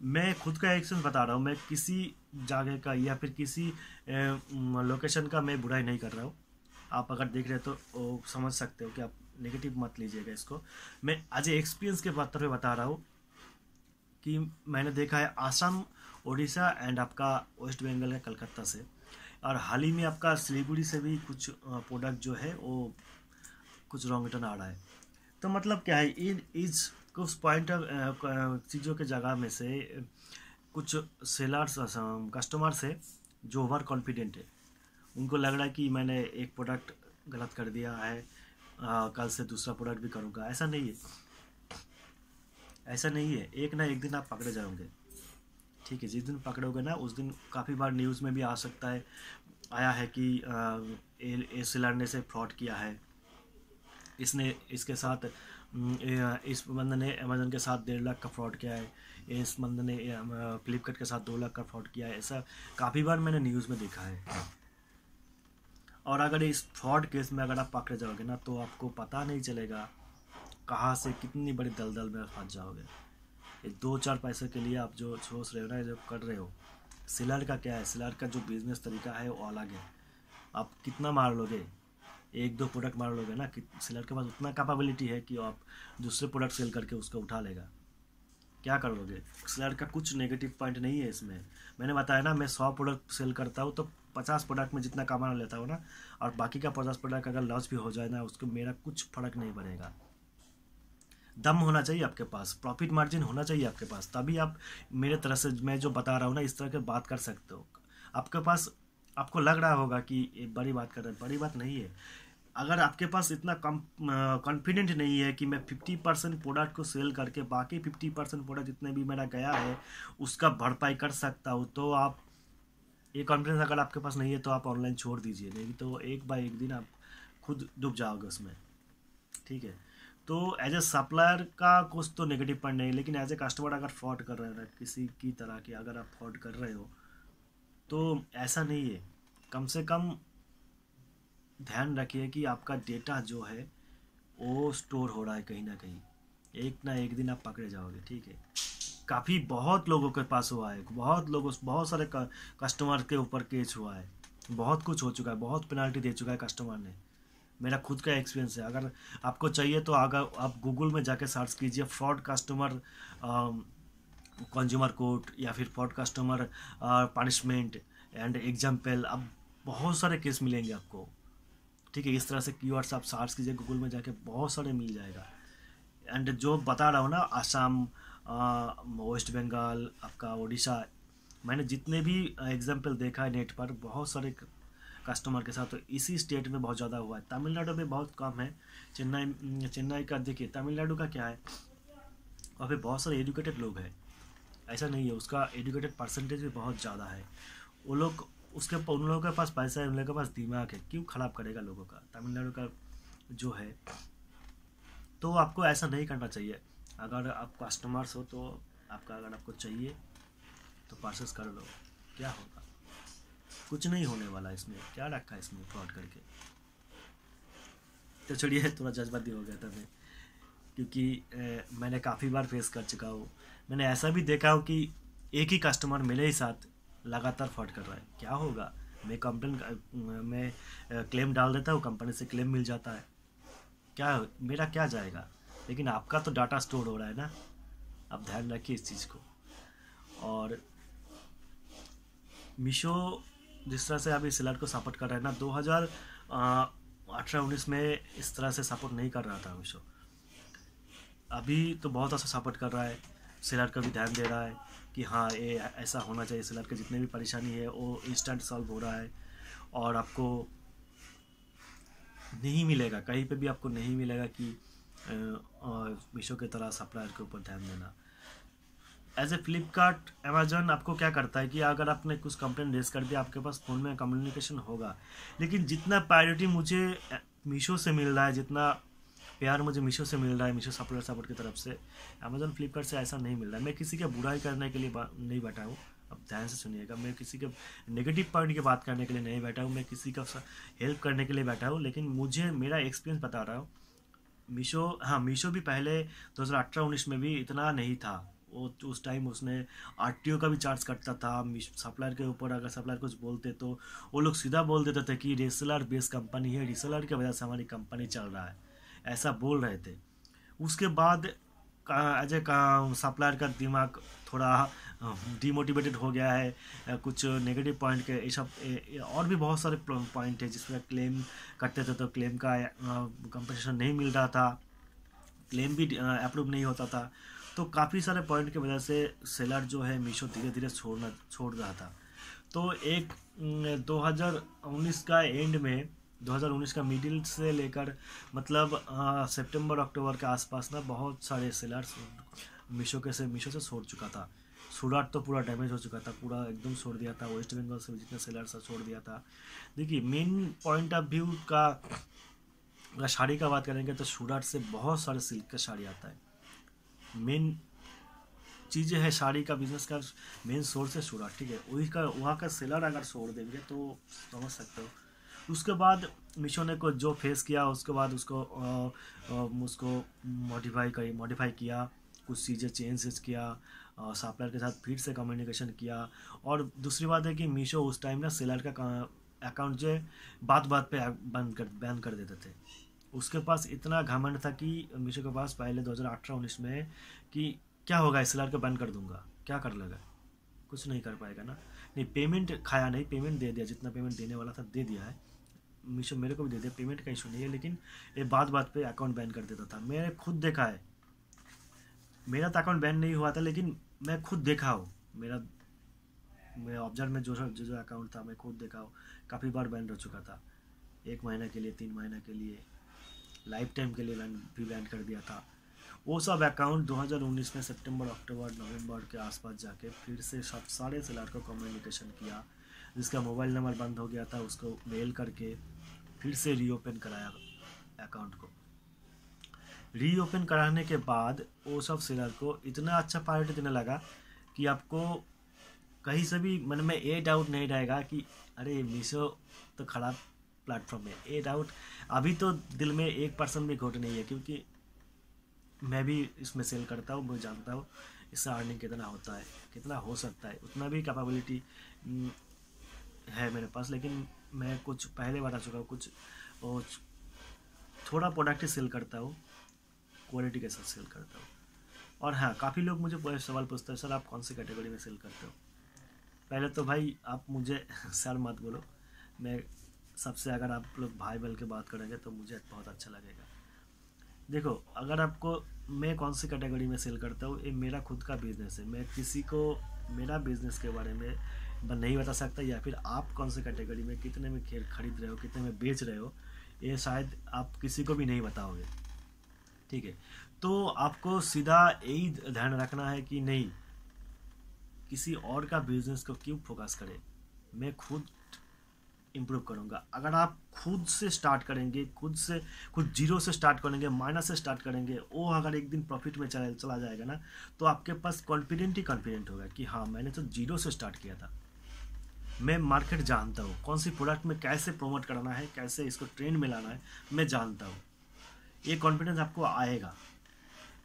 मैं खुद का एक्सपीरियंस बता रहा हूँ, मैं किसी जगह का या फिर किसी लोकेशन का मैं बुराई नहीं कर रहा हूँ। आप अगर देख रहे हो तो समझ सकते हो कि आप नेगेटिव मत लीजिएगा इसको। मैं आज एक्सपीरियंस के बात पे बता रहा हूँ कि मैंने देखा है आसाम, ओडिशा एंड आपका वेस्ट बंगाल का कलकत्ता से, और हाल ही में आपका सिलीगुड़ी से भी कुछ प्रोडक्ट जो है वो कुछ रॉन्ग रिटर्न आ रहा है। तो मतलब क्या है, इस कुछ पॉइंट चीज़ों के जगह में से कुछ सेलर्स, कस्टमर से जो ओवर कॉन्फिडेंट है, उनको लग रहा है कि मैंने एक प्रोडक्ट गलत कर दिया है, कल से दूसरा प्रोडक्ट भी करूँगा। ऐसा नहीं है, ऐसा नहीं है। एक ना एक दिन आप पकड़े जाओगे, ठीक है। जिस दिन पकड़ोगे ना उस दिन काफ़ी बार न्यूज़ में भी आ सकता है, आया है कि ए सेलर ने से फ्रॉड किया है, इसने इसके साथ इस बंदे ने अमेजन के साथ 1.5 लाख का फ्रॉड किया है, इस बंदे ने फ्लिपकार्ट के साथ 2 लाख का फ्रॉड किया है। ऐसा काफ़ी बार मैंने न्यूज़ में देखा है। और अगर इस फ्रॉड केस में अगर आप पकड़े जाओगे ना, तो आपको पता नहीं चलेगा कहाँ से कितनी बड़ी दलदल में फंस जाओगे। ये 2-4 पैसे के लिए आप जो सोच रहे हो ना, जो कर रहे हो, सेलर का क्या है, सेलर का जो बिजनेस तरीका है वो अलग है। आप कितना मार लोगे, 1-2 प्रोडक्ट मार लोगे ना, कि सेलर के पास उतना कैपेबिलिटी है कि आप दूसरे प्रोडक्ट सेल करके उसको उठा लेगा। क्या कर लोगे? सेलर का कुछ नेगेटिव पॉइंट नहीं है इसमें। मैंने बताया ना, मैं 100 प्रोडक्ट सेल करता हूँ तो 50 प्रोडक्ट में जितना कमा लेता हूँ ना, और बाकी का 50 प्रोडक्ट अगर लॉस भी हो जाए ना, उसको मेरा कुछ फर्क नहीं पड़ेगा। दम होना चाहिए आपके पास, प्रॉफिट मार्जिन होना चाहिए आपके पास, तभी आप मेरे तरह से मैं जो बता रहा हूँ ना इस तरह के बात कर सकते हो। आपके पास, आपको लग रहा होगा कि ये बड़ी बात कर रहे हैं, बड़ी बात नहीं है। अगर आपके पास इतना कम कॉन्फिडेंट नहीं है कि मैं 50% प्रोडक्ट को सेल करके बाकी 50% प्रोडक्ट जितने भी मेरा गया है उसका भरपाई कर सकता हूँ, तो आप, ये कॉन्फिडेंस अगर आपके पास नहीं है तो आप ऑनलाइन छोड़ दीजिए, नहीं तो एक बार एक दिन आप खुद डूब जाओगे उसमें, ठीक है। तो एज ए सप्लायर का कुछ तो नेगेटिव पॉइंट नहीं, लेकिन एज ए कस्टमर अगर फ्रॉड कर रहे हो ना, किसी की तरह की अगर आप फ्रॉड कर रहे हो तो ऐसा नहीं है। कम से कम ध्यान रखिए कि आपका डेटा जो है वो स्टोर हो रहा है कहीं ना कहीं, एक ना एक दिन आप पकड़े जाओगे, ठीक है। काफ़ी बहुत लोगों के पास हुआ है, बहुत सारे कस्टमर के ऊपर केस हुआ है, बहुत कुछ हो चुका है, बहुत पेनल्टी दे चुका है कस्टमर ने। मेरा खुद का एक्सपीरियंस है। अगर आपको चाहिए तो अगर आप गूगल में जाके सर्च कीजिए फ्रॉड कस्टमर कंज्यूमर कोर्ट या फिर fraud customer punishment and example, अब बहुत सारे केस मिलेंगे आपको। ठीक है, इस तरह से कीवर्ड्स आप सर्च कीजिए गूगल में जाके, बहुत सारे मिल जाएगा। एंड जो बता रहा हूँ ना, आसाम, वेस्ट बंगाल, आपका उड़ीसा, मैंने जितने भी एग्जाम्पल देखा है नेट पर बहुत सारे कस्टमर के साथ, तो इसी स्टेट में बहुत ज़्यादा हुआ है। तमिलनाडु में बहुत कम है। चेन्नई का देखिए, तमिलनाडु का क्या है, वहाँ पे बहुत सारे एजुकेटेड लोग हैं, ऐसा नहीं है, उसका एजुकेटेड परसेंटेज भी बहुत ज़्यादा है। वो लोग उन लोगों के पास पैसा है, उन लोगों के पास दिमाग है, क्यों ख़राब करेगा लोगों का। तमिलनाडु का जो है, तो आपको ऐसा नहीं करना चाहिए। अगर आप कस्टमर्स हो तो अगर आपको चाहिए तो परचेस कर लो, क्या होगा, कुछ नहीं होने वाला। इसमें क्या रखा है इसमें फ्रॉड करके। तो छोड़िए, थोड़ा जज्बाती हो गया था मैं, क्योंकि मैंने काफ़ी बार फेस कर चुका हूँ। मैंने ऐसा भी देखा हो कि एक ही कस्टमर मेरे ही साथ लगातार फ्रॉड कर रहा है। क्या होगा, मैं क्लेम डाल देता हूँ, कंपनी से क्लेम मिल जाता है, क्या मेरा क्या जाएगा, लेकिन आपका तो डाटा स्टोर हो रहा है ना। आप ध्यान रखिए इस चीज़ को। और मीशो जिस तरह से अभी सेलर को सपोर्ट कर रहा है ना, 2018-19 में इस तरह से सपोर्ट नहीं कर रहा था मीशो। अभी तो बहुत अच्छा सपोर्ट कर रहा है, सेलर का भी ध्यान दे रहा है कि हाँ ये ऐसा होना चाहिए, सेलर के जितने भी परेशानी है वो इंस्टेंट सॉल्व हो रहा है। और आपको नहीं मिलेगा, कहीं पे भी आपको नहीं मिलेगा कि मीशो की तरह सप्लायर के ऊपर ध्यान देना। एज ए फ्लिपकार्ट, अमेजन आपको क्या करता है कि अगर आपने कुछ कंप्लेन रेज कर दिया, आपके पास फ़ोन में कम्युनिकेशन होगा, लेकिन जितना प्रायोरिटी मुझे मीशो से मिल रहा है, जितना प्यार मुझे मीशो से मिल रहा है, मीशो सप्लायर सपोर्ट की तरफ से, अमेजन फ्लिपकार्ट से ऐसा नहीं मिल रहा है। मैं किसी का बुराई करने के लिए नहीं बैठा हूँ, अब ध्यान से सुनिएगा, मैं किसी के नेगेटिव पॉइंट की बात करने के लिए नहीं बैठा हूँ, मैं किसी का हेल्प करने के लिए बैठा हूँ। लेकिन मुझे मेरा एक्सपीरियंस बता रहा हूँ। मीशो भी पहले 2018-19 में भी इतना नहीं था। वो उस टाइम उसने आरटीओ का भी चार्ज करता था सप्लायर के ऊपर। अगर सप्लायर कुछ बोलते तो वो लोग सीधा बोल देते थे कि रीसेलर बेस कंपनी है, रीसेलर की वजह से हमारी कंपनी चल रहा है, ऐसा बोल रहे थे। उसके बाद एज ए सप्लायर का दिमाग थोड़ा डिमोटिवेटेड हो गया है, कुछ नेगेटिव पॉइंट के ये सब और भी बहुत सारे पॉइंट है जिसमें क्लेम करते थे तो क्लेम का कंपनसेशन नहीं मिल रहा था, क्लेम भी अप्रूव नहीं होता था। तो काफ़ी सारे पॉइंट की वजह से सेलर जो है मीशो धीरे धीरे छोड़ रहा था। तो एक 2019 का एंड में, 2019 का मिडिल से लेकर मतलब सितंबर अक्टूबर के आसपास ना बहुत सारे सेलर्स मीशो से छोड़ चुका था। सूरत तो पूरा डैमेज हो चुका था, पूरा एकदम छोड़ दिया था। वेस्ट बंगाल से जितने सेलर्स छोड़ दिया था। देखिए, मेन पॉइंट ऑफ व्यू का अगर साड़ी का बात करेंगे तो सूरत से बहुत सारे सिल्क का साड़ी आता है। मेन चीज़ें है साड़ी का बिजनेस का मेन सोर्स है सूरत, ठीक है। वहाँ का सेलर अगर छोड़ देंगे तो समझ सकते हो। उसके बाद मीशो ने को जो फेस किया, उसके बाद उसको मॉडिफाई किया, कुछ चीज़ें चेंजेस किया, सप्लायर के साथ फिर से कम्युनिकेशन किया। और दूसरी बात है कि मीशो उस टाइम ना सेलर का अकाउंट जो है बात बात पे बैन कर देते थे। उसके पास इतना घमंड था कि मीशो के पास पहले 2018-19 में कि क्या होगा, इस सेलर को बैन कर दूंगा, क्या कर लेगा, कुछ नहीं कर पाएगा ना। नहीं, पेमेंट खाया नहीं, पेमेंट दे दिया, जितना पेमेंट देने वाला था दे दिया है। मीशो मेरे को भी दे दिया, पेमेंट का इशू नहीं है, लेकिन ये बात बात पे अकाउंट बैन कर देता था। मैंने खुद देखा है, मेरा तो अकाउंट बैन नहीं हुआ था, लेकिन मैं खुद देखा हूँ। मेरा ऑब्जर्व में जो अकाउंट था मैं खुद देखा हूँ, काफ़ी बार बैन हो चुका था। 1 महीने के लिए, 3 महीने के लिए, लाइफ टाइम के लिए बैन कर दिया था। वो सब अकाउंट 2019 में सितंबर अक्टूबर नवंबर के आसपास जाके फिर से सब सारे सेलर को कम्युनिकेशन किया। जिसका मोबाइल नंबर बंद हो गया था उसको मेल करके फिर से रीओपन कराया अकाउंट को। रीओपन कराने के बाद वो सब सेलर को इतना अच्छा प्रायोरिटी देने लगा कि आपको कहीं से भी मन में ये डाउट नहीं रहेगा कि अरे मीशो तो ख़राब प्लेटफॉर्म है। ये डाउट अभी तो दिल में 1% भी घोट नहीं है, क्योंकि मैं भी इसमें सेल करता हूँ, मैं जानता हूँ इससे अर्निंग कितना होता है, कितना हो सकता है, उतना भी कैपेबिलिटी है मेरे पास। लेकिन मैं कुछ पहले बता चुका हूँ, कुछ थोड़ा प्रोडक्ट ही सेल करता हूँ, क्वालिटी के साथ सेल करता हूँ। और हाँ, काफ़ी लोग मुझे सवाल पूछते हैं, सर आप कौन सी कैटेगरी में सेल करते हो। पहले तो भाई आप मुझे सर मत बोलो, मैं सबसे अगर आप लोग भाई बल के बात करेंगे तो मुझे बहुत अच्छा लगेगा। देखो, अगर आपको मैं कौन सी कैटेगरी में सेल करता हूँ, ये मेरा खुद का बिजनेस है, मैं किसी को मेरा बिजनेस के बारे में नहीं बता सकता, या फिर आप कौन सी कैटेगरी में कितने में खरीद रहे हो, कितने में बेच रहे हो, ये शायद आप किसी को भी नहीं बताओगे। ठीक है, तो आपको सीधा यही ध्यान रखना है कि नहीं, किसी और का बिजनेस को क्यों फोकस करें, मैं खुद इम्प्रूव करूँगा। अगर आप खुद से स्टार्ट करेंगे, खुद जीरो से स्टार्ट करेंगे, माइनस से स्टार्ट करेंगे, वो अगर एक दिन प्रॉफिट में चला जाएगा ना, तो आपके पास कॉन्फिडेंट होगा कि हाँ, मैंने तो जीरो से स्टार्ट किया था, मैं मार्केट जानता हूँ, कौन सी प्रोडक्ट में कैसे प्रमोट करना है, कैसे इसको ट्रेंड में लाना है, मैं जानता हूँ। ये कॉन्फिडेंस आपको आएगा।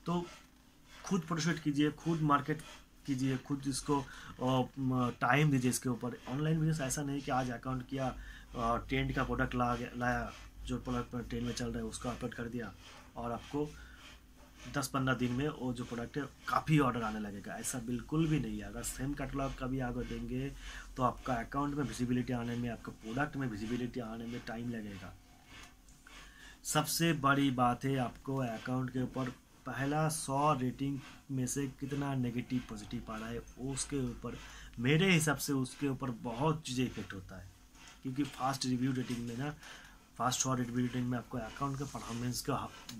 तो खुद प्रोडक्ट कीजिए, खुद मार्केट कीजिए, खुद इसको टाइम दीजिए इसके ऊपर। ऑनलाइन बिजनेस ऐसा नहीं कि आज अकाउंट किया, ट्रेंड का प्रोडक्ट लाया, जो प्रोडक्ट ट्रेंड में चल रहा है उसको अपलोड कर दिया, और आपको 10-15 दिन में वो जो प्रोडक्ट है काफ़ी ऑर्डर आने लगेगा। ऐसा बिल्कुल भी नहीं है। अगर सेम कैटलॉग का भी आगे देंगे तो आपका अकाउंट में विजिबिलिटी आने में, आपका प्रोडक्ट में विजिबिलिटी आने में टाइम लगेगा। सबसे बड़ी बात है, आपको अकाउंट के ऊपर पहला 100 रेटिंग में से कितना नेगेटिव पॉजिटिव आ रहा है, उसके ऊपर मेरे हिसाब से उसके ऊपर बहुत चीज़ें इफेक्ट होता है। क्योंकि फास्ट रिव्यू रेटिंग में ना, फास्ट और रिव्यू रेटिंग में आपको अकाउंट का परफॉर्मेंस का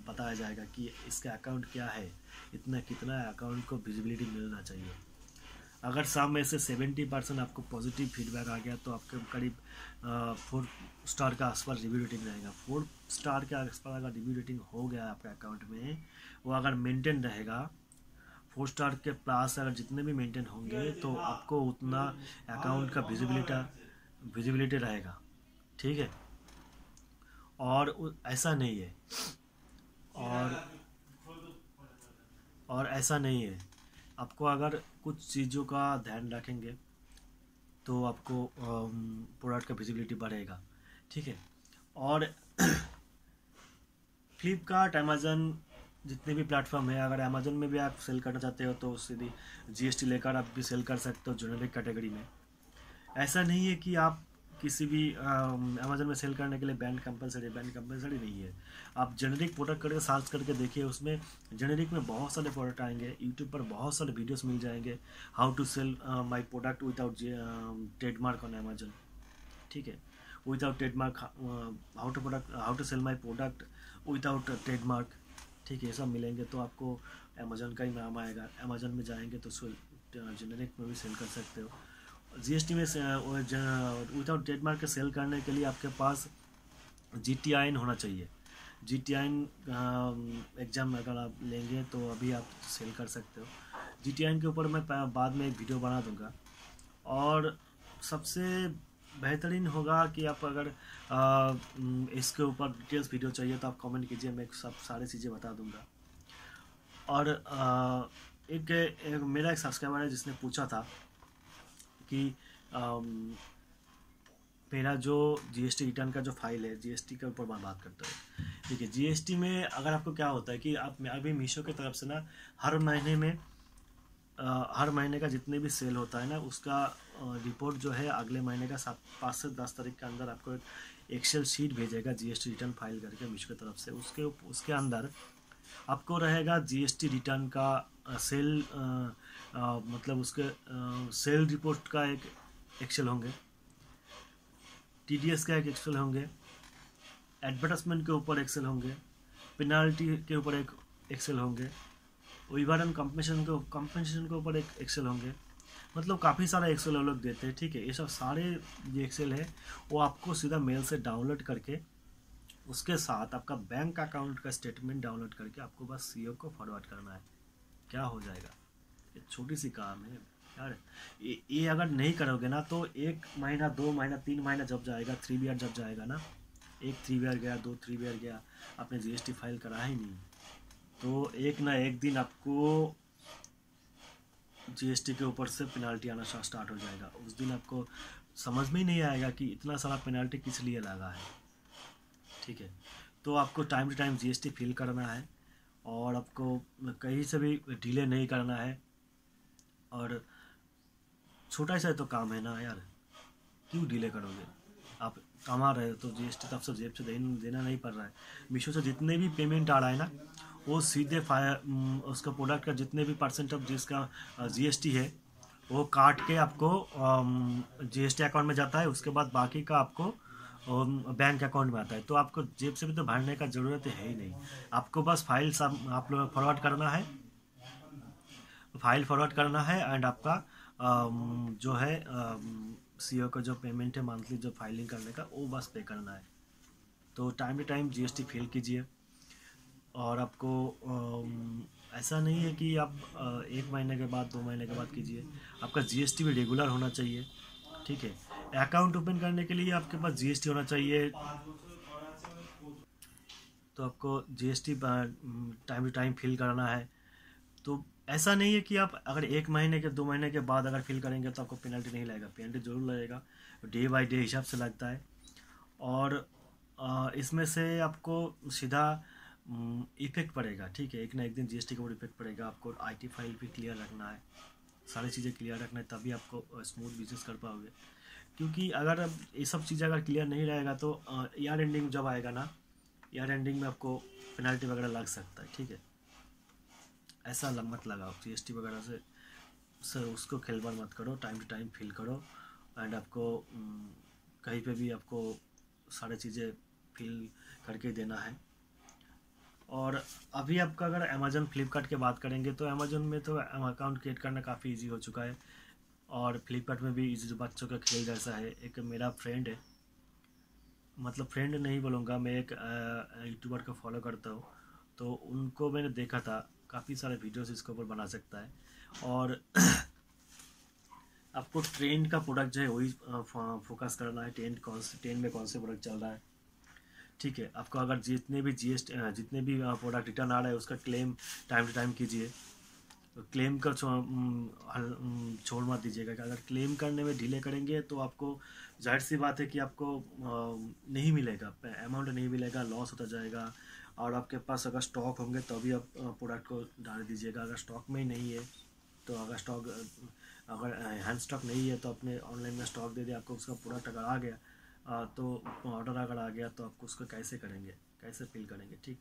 बताया जाएगा कि इसका अकाउंट क्या है, इतना कितना अकाउंट को विजिबिलिटी मिलना चाहिए। अगर 100 में से 70% आपको पॉजिटिव फीडबैक आ गया तो आपके करीब 4 स्टार का आसपास रिव्यू रेटिंग रहेगा। 4 स्टार के आसपास अगर रिव्यू रेटिंग हो गया आपके अकाउंट में, वो अगर मेंटेन रहेगा, 4 स्टार के प्लस अगर जितने भी मेंटेन होंगे, तो आपको उतना अकाउंट का विजिबिलिटी रहेगा। ठीक है, और ऐसा नहीं है, और ऐसा नहीं है। आपको अगर कुछ चीज़ों का ध्यान रखेंगे तो आपको प्रोडक्ट का विजिबिलिटी बढ़ेगा। ठीक है, और फ्लिपकार्ट, अमेज़न, जितने भी प्लेटफॉर्म है, अगर अमेज़न में भी आप सेल करना चाहते हो तो सीधी जीएसटी लेकर आप भी सेल कर सकते हो जेनेरिक कैटेगरी में। ऐसा नहीं है कि आप किसी भी अमेज़न में सेल करने के लिए बैंड कंपलसरी नहीं है। आप जेनेरिक प्रोडक्ट करके सर्च करके देखिए, उसमें जेनेरिक में बहुत सारे प्रोडक्ट आएंगे। यूट्यूब पर बहुत सारे वीडियोस मिल जाएंगे, how to sell my product without trademark on Amazon. ठीक है, without trademark, how to sell my product without trademark. ठीक है, ये सब मिलेंगे तो आपको अमेज़न का ही नाम आएगा। अमेज़न में जाएंगे तो जेनेरिक में भी सेल कर सकते हो। जीएसटी में विदाउट ट्रेडमार्क के सेल करने के लिए आपके पास GTIN होना चाहिए। GTIN एग्ज़ाम अगर आप लेंगे तो अभी आप सेल कर सकते हो। GTIN के ऊपर मैं बाद में एक वीडियो बना दूंगा। और सबसे बेहतरीन होगा कि आप अगर इसके ऊपर डिटेल्स वीडियो चाहिए तो आप कमेंट कीजिए, मैं सब सारी चीज़ें बता दूंगा। और एक मेरा एक सब्सक्राइबर है जिसने पूछा था कि मेरा जो GST रिटर्न का जो फाइल है, GST के ऊपर मैं बात करता हूँ। ठीक है, GST में अगर आपको क्या होता है कि आप अभी मीशो की तरफ से ना हर महीने का जितने भी सेल होता है ना, उसका रिपोर्ट जो है अगले महीने का 5 से 10 तारीख के अंदर आपको एक एक्सेल शीट भेजेगा GST रिटर्न फाइल करके मीशो की तरफ से। उसके अंदर आपको रहेगा GST रिटर्न का सेल, मतलब उसके सेल रिपोर्ट का एक एक्सेल होंगे, TDS का एक एक्सेल होंगे, एडवर्टाइजमेंट के ऊपर एक्सेल होंगे, पेनाल्टी के ऊपर एक एक्सेल होंगे, विवरण कंपनसेशन के ऊपर एक एक्सेल होंगे। मतलब काफ़ी सारा एक्सेल वो लोग देते हैं। ठीक है, ये सब सारे जो एक्सेल है वो आपको सीधा मेल से डाउनलोड करके, उसके साथ आपका बैंक अकाउंट का स्टेटमेंट डाउनलोड करके आपको बस CEO को फॉरवर्ड करना है, क्या हो जाएगा। ये छोटी सी काम है यार। ये अगर नहीं करोगे ना तो 1 महीना, 2 महीना, 3 महीना जब जाएगा, 3 जब जाएगा ना, 1 3 गया, 2 3 गया, आपने GST फाइल करा ही नहीं, तो एक ना एक दिन आपको GST के ऊपर से पेनाल्टी आना स्टार्ट हो जाएगा। उस दिन आपको समझ में ही नहीं आएगा कि इतना सारा पेनाल्टी किस लिए लगा है। ठीक है, तो आपको time to time GST fill करना है और आपको कहीं से भी डिले नहीं करना है। और छोटा सा तो काम है ना यार, क्यों डिले करोगे? आप कमा रहे हो तो जीएसटी तो आपसे जेब से देना नहीं पड़ रहा है। मीशो से जितने भी पेमेंट आ रहा है ना, वो सीधे उसका प्रोडक्ट का जितने भी परसेंट ऑफ जिसका जीएसटी है वो काट के आपको जीएसटी अकाउंट में जाता है। उसके बाद बाकी का आपको बैंक अकाउंट में आता है। तो आपको जेब से भी तो भरने का ज़रूरत है ही नहीं। आपको बस फाइल सब आप लोग फॉरवर्ड करना है, एंड आपका जो है सीओ का जो पेमेंट है मंथली जो फाइलिंग करने का, वो बस पे करना है। तो time to time GST fill कीजिए। और आपको ऐसा नहीं है कि आप 1 महीने के बाद 2 महीने के बाद कीजिए, आपका जीएसटी भी रेगुलर होना चाहिए। ठीक है, अकाउंट ओपन करने के लिए आपके पास जीएसटी होना चाहिए। तो आपको GST time to time fill करना है। तो ऐसा नहीं है कि आप अगर 1 महीने के 2 महीने के बाद अगर फिल करेंगे तो आपको पेनल्टी नहीं लगेगा, पेनल्टी ज़रूर लगेगा, डे बाय डे हिसाब से लगता है। और इसमें से आपको सीधा इफेक्ट पड़ेगा। ठीक है, एक ना एक दिन जीएसटी के ऊपर इफेक्ट पड़ेगा। आपको आईटी फाइल भी क्लियर रखना है, सारी चीज़ें क्लियर रखना है, तभी आपको स्मूथ बिजनेस कर पाओगे। क्योंकि अगर अब ये सब चीज़ें अगर क्लियर नहीं रहेगा तो ईयर एंडिंग जब आएगा ना, ईयर एंडिंग में आपको पेनल्टी वगैरह लग सकता है। ठीक है, ऐसा मत लगाओ जीएसटी वगैरह से उसको खिलवाड़ मत करो, टाइम टू टाइम फिल करो। एंड आपको कहीं पे भी आपको सारी चीज़ें फिल करके देना है। और अभी आपका अगर अमेजन फ्लिपकार्ट की बात करेंगे तो अमेजन में तो अकाउंट क्रिएट करना काफ़ी इजी हो चुका है। और फ्लिपकार्ट में भी इजी, जो बच्चों का खेल जैसा है। एक मेरा फ्रेंड है, मतलब फ्रेंड नहीं बोलूँगा, मैं एक यूट्यूबर को फॉलो करता हूँ, तो उनको मैंने देखा था, काफ़ी सारे वीडियोस इसके ऊपर बना सकता है। और आपको ट्रेंड का प्रोडक्ट जो है वही फोकस करना है, ट्रेंड में कौन से प्रोडक्ट चल रहा है। ठीक है, आपको अगर जितने भी प्रोडक्ट रिटर्न आ रहा है उसका क्लेम टाइम टू टाइम कीजिए। क्लेम का छोड़ मत दीजिएगा। कि अगर क्लेम करने में डिले करेंगे तो आपको जाहिर सी बात है कि आपको नहीं मिलेगा, अमाउंट नहीं मिलेगा, लॉस होता जाएगा। और आपके पास अगर स्टॉक होंगे तभी आप प्रोडक्ट को डाल दीजिएगा। अगर स्टॉक में ही नहीं है तो अगर हैंड स्टॉक नहीं है तो अपने ऑनलाइन में स्टॉक दे दिए। आपको उसका प्रोडक्ट अगर आ गया तो ऑर्डर अगर आ गया तो आपको उसको कैसे करेंगे, कैसे फिल करेंगे। ठीक।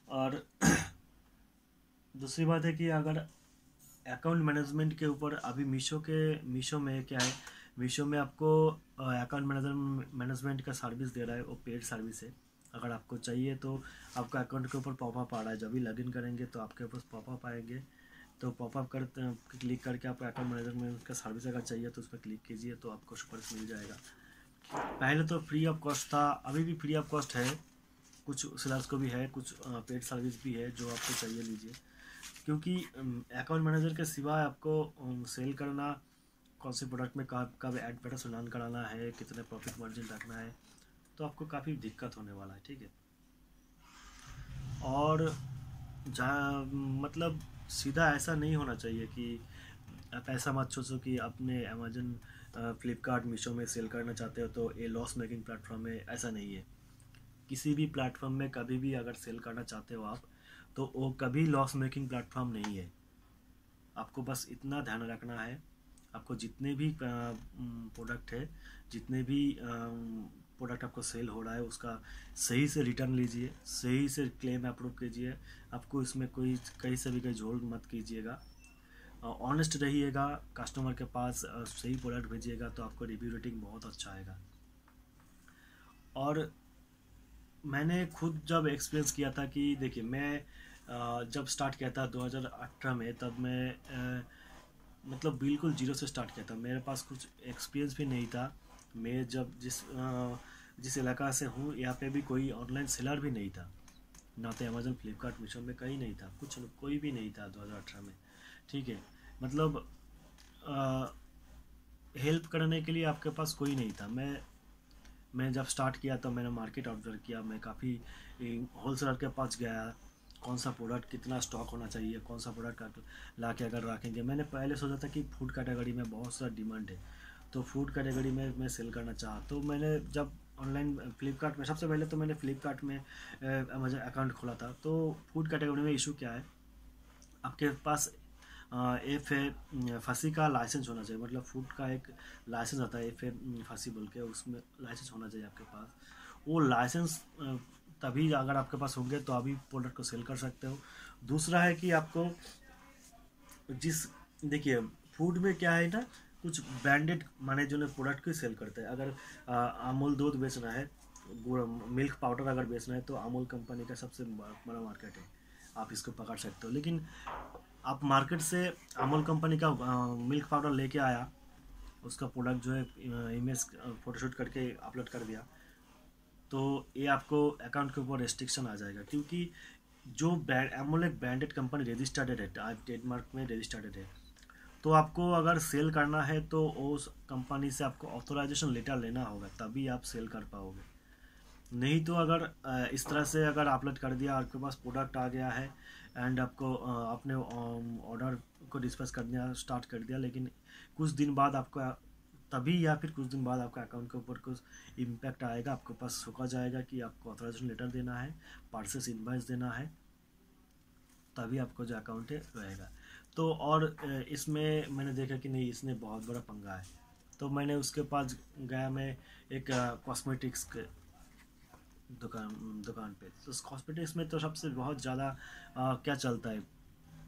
और दूसरी बात है कि अगर अकाउंट मैनेजमेंट के ऊपर अभी मीशो में क्या है, मीशो में आपको अकाउंट मैनेजमेंट का सर्विस दे रहा है, वो पेड सर्विस है। अगर आपको चाहिए तो आपका अकाउंट के ऊपर पॉपअप आ रहा है, जब भी लॉगिन करेंगे तो आपके ऊपर पॉपअप आएंगे। तो पॉपअप क्लिक करके आपको अकाउंट मैनेजमेंट का सर्विस अगर चाहिए तो उस पर क्लिक कीजिए, तो आपको सर्विस मिल जाएगा। पहले तो फ्री ऑफ कॉस्ट था, अभी भी फ्री ऑफ कॉस्ट है, कुछ सेलर्स को भी है, कुछ पेड सर्विस भी है, जो आपको चाहिए लीजिए। क्योंकि अकाउंट मैनेजर के सिवाय आपको सेल करना, कौन से प्रोडक्ट में कब एडवर्टाइजमेंट कराना है, कितने प्रॉफिट मार्जिन रखना है, तो आपको काफ़ी दिक्कत होने वाला है। ठीक है, और जहाँ मतलब सीधा ऐसा नहीं होना चाहिए कि आप ऐसा मत सोचो कि अपने अमेजन फ्लिपकार्ट मीशो में सेल करना चाहते हो तो ये लॉस मेकिंग प्लेटफॉर्म है, ऐसा नहीं है। किसी भी प्लेटफॉर्म में कभी भी अगर सेल करना चाहते हो आप, तो वो कभी लॉस मेकिंग प्लेटफॉर्म नहीं है। आपको बस इतना ध्यान रखना है, आपको जितने भी प्रोडक्ट है, जितने भी प्रोडक्ट आपको सेल हो रहा है उसका सही से रिटर्न लीजिए, सही से क्लेम अप्रूव कीजिए। आपको इसमें कोई कहीं से भी कोई झोल मत कीजिएगा, ऑनेस्ट रहिएगा, कस्टमर के पास सही प्रोडक्ट भेजिएगा तो आपको रिव्यू रेटिंग बहुत अच्छा आएगा। और मैंने खुद जब एक्सपीरियंस किया था कि देखिए, मैं जब स्टार्ट किया था 2018 में, तब मैं मतलब बिल्कुल जीरो से स्टार्ट किया था। मेरे पास कुछ एक्सपीरियंस भी नहीं था। मैं जब जिस इलाका से हूँ यहाँ पे भी कोई ऑनलाइन सेलर भी नहीं था, ना तो अमेजन फ्लिपकार्ट मीशो में कहीं नहीं था, कोई भी नहीं था 2018 में। ठीक है, मतलब हेल्प करने के लिए आपके पास कोई नहीं था। मैं जब स्टार्ट किया तो मैंने मार्केट ऑब्जर्व किया, मैं काफ़ी होलसेलर के पास गया, कौन सा प्रोडक्ट कितना स्टॉक होना चाहिए, कौन सा प्रोडक्ट ला के अगर रखेंगे। मैंने पहले सोचा था कि फूड कैटेगरी में बहुत सा डिमांड है, तो फूड कैटेगरी में मैं सेल करना चाहा। तो मैंने जब ऑनलाइन फ्लिपकार्ट में सबसे पहले तो मैंने फ्लिपकार्ट में अमेजन अकाउंट खोला था। तो फूड कैटेगरी में इशू क्या है, आपके पास फसी का लाइसेंस होना चाहिए। मतलब फूड का एक लाइसेंस आता है फसी बोल के, उसमें लाइसेंस होना चाहिए आपके पास। वो लाइसेंस तभी अगर आपके पास होंगे तो अभी प्रोडक्ट को सेल कर सकते हो। दूसरा है कि आपको जिस देखिए फूड में क्या है ना, कुछ ब्रांडेड माने जो प्रोडक्ट को सेल करते हैं। अगर अमूल दूध बेचना है, मिल्क पाउडर अगर बेचना है तो अमूल कंपनी का सबसे बड़ा मार्केट है, आप इसको पकड़ सकते हो। लेकिन आप मार्केट से अमूल कंपनी का मिल्क पाउडर लेके आया, उसका प्रोडक्ट जो है इमेज फोटोशूट करके अपलोड कर दिया, तो ये आपको अकाउंट के ऊपर रेस्ट्रिक्शन आ जाएगा। क्योंकि जो अमूल एक ब्रांडेड कंपनी रजिस्टर्ड है, ट्रेडमार्क में रजिस्टर्ड है। तो आपको अगर सेल करना है तो उस कंपनी से आपको ऑथोराइजेशन लेटर लेना होगा, तभी आप सेल कर पाओगे। नहीं तो अगर इस तरह से अगर अपलोड कर दिया, आपके पास प्रोडक्ट आ गया है एंड आपको आपने ऑर्डर को डिस्पैच कर दिया, स्टार्ट कर दिया, लेकिन कुछ दिन बाद आपका तभी या फिर कुछ दिन बाद आपका अकाउंट के ऊपर कुछ इम्पैक्ट आएगा, आपके पास सोचा जाएगा कि आपको ऑथराइजेशन लेटर देना है, परचेस इनवॉइस देना है, तभी आपको जो अकाउंट है रहेगा। तो और इसमें मैंने देखा कि नहीं, इसने बहुत बड़ा पंगा है। तो मैंने उसके पास गया, मैं एक कॉस्मेटिक्स के दुकान पे। तो कॉस्मेटिक्स में तो सबसे बहुत ज़्यादा क्या चलता है,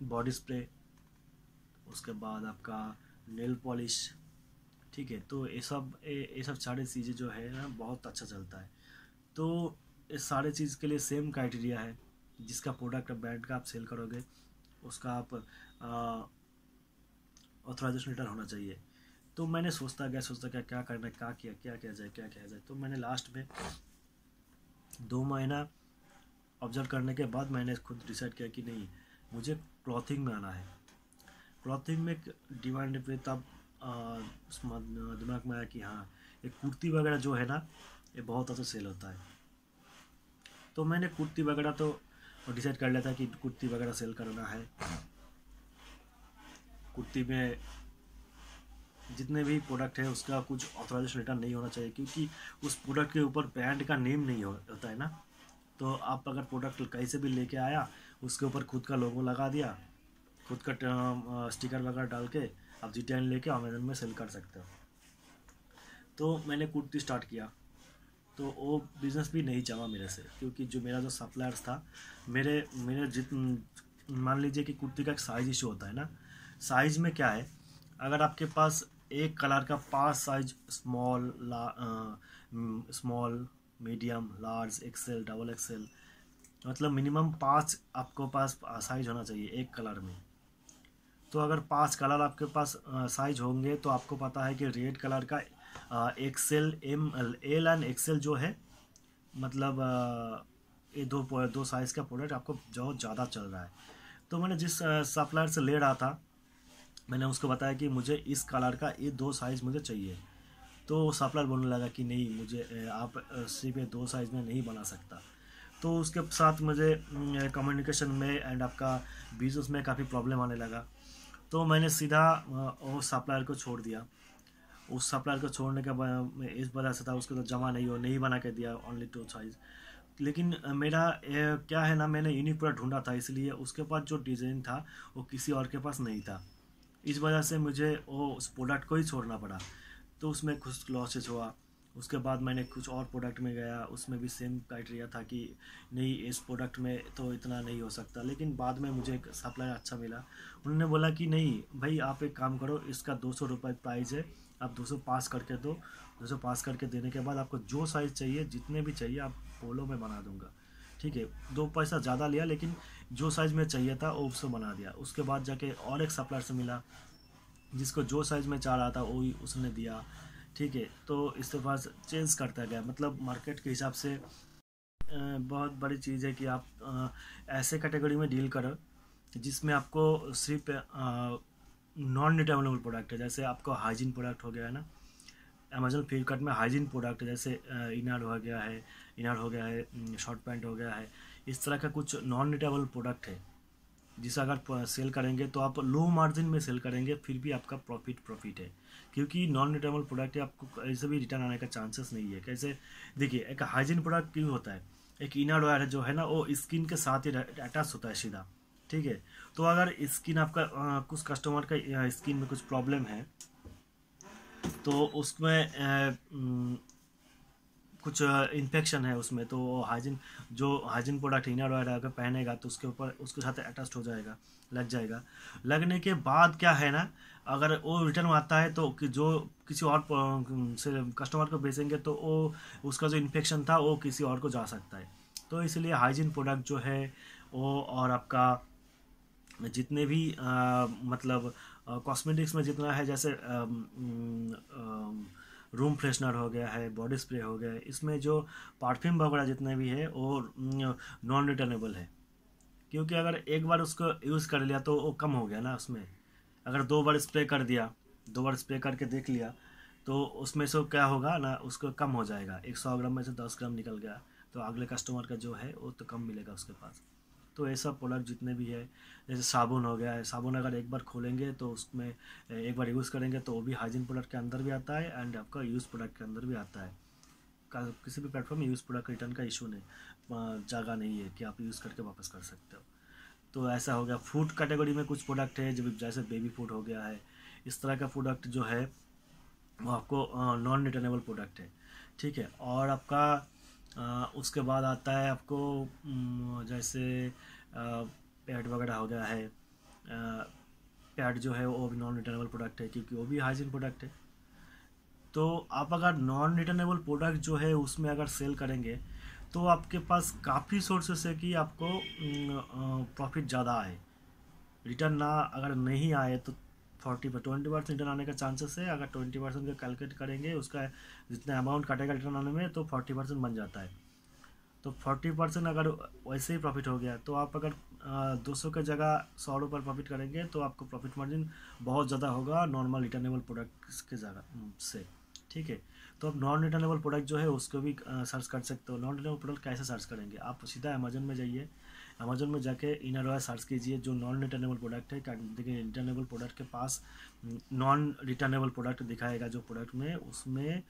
बॉडी स्प्रे, उसके बाद आपका नेल पॉलिश, ठीक है। तो ये सब सारी चीज़ें जो है ना बहुत अच्छा चलता है। तो इस सारे चीज़ के लिए सेम क्राइटेरिया है, जिसका प्रोडक्ट ब्रांड का आप सेल करोगे उसका आप ऑथराइजेशन लेटर होना चाहिए। तो मैंने सोचता क्या करना है, क्या किया जाए। तो मैंने लास्ट में 2 महीना ऑब्जर्व करने के बाद मैंने खुद डिसाइड किया कि नहीं, मुझे क्लॉथिंग में आना है। क्लॉथिंग में डिमांड पे तब दिमाग में आया कि हाँ, एक कुर्ती वगैरह जो है ना, ये बहुत अच्छा सेल होता है। तो मैंने कुर्ती वगैरह तो डिसाइड कर लिया था कि कुर्ती वगैरह सेल करना है। कुर्ती में जितने भी प्रोडक्ट है उसका कुछ ऑथराइजेशन लेटर नहीं होना चाहिए, क्योंकि उस प्रोडक्ट के ऊपर ब्रांड का नेम नहीं होता है ना। तो आप अगर प्रोडक्ट कहीं से भी लेके आया, उसके ऊपर खुद का लोगो लगा दिया, खुद का स्टिकर वगैरह डाल के आप जी10 लेके अमेजन में सेल कर सकते हो। तो मैंने कुर्ती स्टार्ट किया, तो वो बिज़नेस भी नहीं जमा मेरे से, क्योंकि जो मेरा जो सप्लायर्स था, मेरे मेरे मान लीजिए कि कुर्ती का एक साइज़ इशू होता है ना। साइज़ में क्या है, अगर आपके पास एक कलर का 5 size, small, medium, large, XL, double XL, मतलब मिनिमम 5 आपको पास साइज होना चाहिए एक कलर में। तो अगर 5 कलर आपके पास साइज होंगे, तो आपको पता है कि रेड कलर का XL, M, L and XL जो है, मतलब ये दो साइज़ का प्रोडक्ट आपको बहुत ज़्यादा चल रहा है। तो मैंने जिस सप्लायर से ले रहा था, मैंने उसको बताया कि मुझे इस कलर का ये 2 साइज़ मुझे चाहिए। तो सप्लायर बोलने लगा कि नहीं, मुझे आप सिर्फ ये 2 साइज़ में नहीं बना सकता। तो उसके साथ मुझे कम्युनिकेशन में एंड आपका बिजनेस में काफ़ी प्रॉब्लम आने लगा। तो मैंने सीधा वो सप्लायर को छोड़ दिया। उस सप्लायर को छोड़ने के बाद इस वजह से था, उसको तो जमा नहीं बना के दिया, ओनली 2 साइज़। लेकिन मेरा क्या है ना, मैंने यूनिक पूरा ढूंढा था, इसलिए उसके पास जो डिज़ाइन था वो किसी और के पास नहीं था। इस वजह से मुझे वो उस प्रोडक्ट को ही छोड़ना पड़ा। तो उसमें कुछ लॉसेस हुआ। उसके बाद मैंने कुछ और प्रोडक्ट में गया, उसमें भी सेम क्राइटेरिया था कि नहीं, इस प्रोडक्ट में तो इतना नहीं हो सकता। लेकिन बाद में मुझे एक सप्लायर अच्छा मिला, उन्होंने बोला कि नहीं भाई, आप एक काम करो, इसका 200 रुपये प्राइस है, आप 200 पास करके दो। 200 पास करके देने के बाद आपको जो साइज़ चाहिए, जितने भी चाहिए, आप बोलो, मैं बना दूंगा। ठीक है, 2 पैसा ज़्यादा लिया, लेकिन जो साइज़ में चाहिए था वो उससे बना दिया। उसके बाद जाके और एक सप्लायर से मिला, जिसको जो साइज़ में चाह रहा था वही उसने दिया। ठीक है, तो इस तरह से चेंज करता गया। मतलब मार्केट के हिसाब से बहुत बड़ी चीज़ है कि आप ऐसे कैटेगरी में डील करो जिसमें आपको सिर्फ नॉन रिटर्नेबल प्रोडक्ट है। जैसे आपको हाइजीन प्रोडक्ट हो गया है ना, अमेजन फ्लिपकार्ट में हाइजीन प्रोडक्ट, जैसे इनर हो गया है, शॉर्ट पैंट हो गया है, इस तरह का कुछ नॉन रिटर्नेबल प्रोडक्ट है, जिसे अगर सेल करेंगे तो आप लो मार्जिन में सेल करेंगे, फिर भी आपका प्रॉफिट है। क्योंकि नॉन रिटर्नेबल प्रोडक्ट है, आपको ऐसे भी रिटर्न आने का चांसेस नहीं है। कैसे, देखिए एक हाइजीन प्रोडक्ट क्यों होता है, एक इनर वायर जो है ना वो स्किन के साथ ही अटैच होता है सीधा, ठीक है। तो अगर स्किन आपका कुछ कस्टमर का स्किन में कुछ प्रॉब्लम है तो उसमें कुछ इन्फेक्शन है उसमें, तो हाइजीन जो हाइजीन प्रोडक्ट इनर वायर अगर पहनेगा तो उसके ऊपर उसके साथ अटैच हो जाएगा, लग जाएगा। लगने के बाद क्या है ना, अगर वो रिटर्न आता है तो कि जो किसी और से कस्टमर को बेचेंगे तो वो उसका जो इन्फेक्शन था वो किसी और को जा सकता है। तो इसलिए हाइजीन प्रोडक्ट जो है वो, और आपका जितने भी मतलब कॉस्मेटिक्स में जितना है, जैसे रूम फ्रेशनर हो गया है, बॉडी स्प्रे हो गया है, इसमें जो परफ्यूम वगैरह जितने भी है वो नॉन रिटर्नेबल है। क्योंकि अगर एक बार उसको यूज़ कर लिया तो वो कम हो गया ना उसमें। अगर 2 बार स्प्रे कर दिया, 2 बार स्प्रे करके देख लिया तो उसमें से क्या होगा ना, उसको कम हो जाएगा, 100 ग्राम में से 10 ग्राम निकल गया तो अगले कस्टमर का जो है वो तो कम मिलेगा उसके पास। तो ऐसा प्रोडक्ट जितने भी है, जैसे साबुन हो गया है, साबुन अगर एक बार खोलेंगे तो उसमें एक बार यूज़ करेंगे तो वो भी हाइजीन प्रोडक्ट के अंदर भी आता है एंड आपका यूज़ प्रोडक्ट के अंदर भी आता है। किसी भी प्लेटफॉर्म में यूज़ प्रोडक्ट रिटर्न का इशू नहीं, जगह नहीं है कि आप यूज़ करके वापस कर सकते हो। तो ऐसा हो गया। फूड कैटेगरी में कुछ प्रोडक्ट है जो जैसे बेबी फूड हो गया है, इस तरह का प्रोडक्ट जो है वो आपको नॉन रिटर्नेबल प्रोडक्ट है, ठीक है। और आपका उसके बाद आता है आपको जैसे पैड वगैरह हो गया है। पैड जो है वो भी नॉन रिटर्नेबल प्रोडक्ट है क्योंकि वो भी हाइजीन प्रोडक्ट है। तो आप अगर नॉन रिटर्नेबल प्रोडक्ट जो है उसमें अगर सेल करेंगे तो आपके पास काफ़ी सोर्सेस है कि आपको प्रॉफिट ज़्यादा आए। रिटर्न ना अगर नहीं आए तो 20% रिटर्न आने का चांसेस है। अगर 20% का कैलकुलेट करेंगे उसका जितना अमाउंट कटेगा रिटर्न आने में तो 40% बन जाता है। तो 40% अगर वैसे ही प्रॉफिट हो गया तो आप अगर 200 के जगह 100 रुपये प्रॉफिट करेंगे तो आपको प्रॉफिट मार्जिन बहुत ज़्यादा होगा नॉर्मल रिटर्नेबल प्रोडक्ट के जगह से, ठीक है। तो आप नॉन रिटर्नेबल प्रोडक्ट जो है उसको भी सर्च कर सकते हो। नॉन रिटर्नेबल प्रोडक्ट कैसे सर्च करेंगे, आप सीधा अमेजन में जाइए, अमेजन में जाके इनर वायर सर्च कीजिए जो नॉन रिटर्नेबल प्रोडक्ट है। देखिए रिटर्नेबल प्रोडक्ट के पास नॉन रिटर्नेबल प्रोडक्ट दिखाएगा जो प्रोडक्ट में, उसमें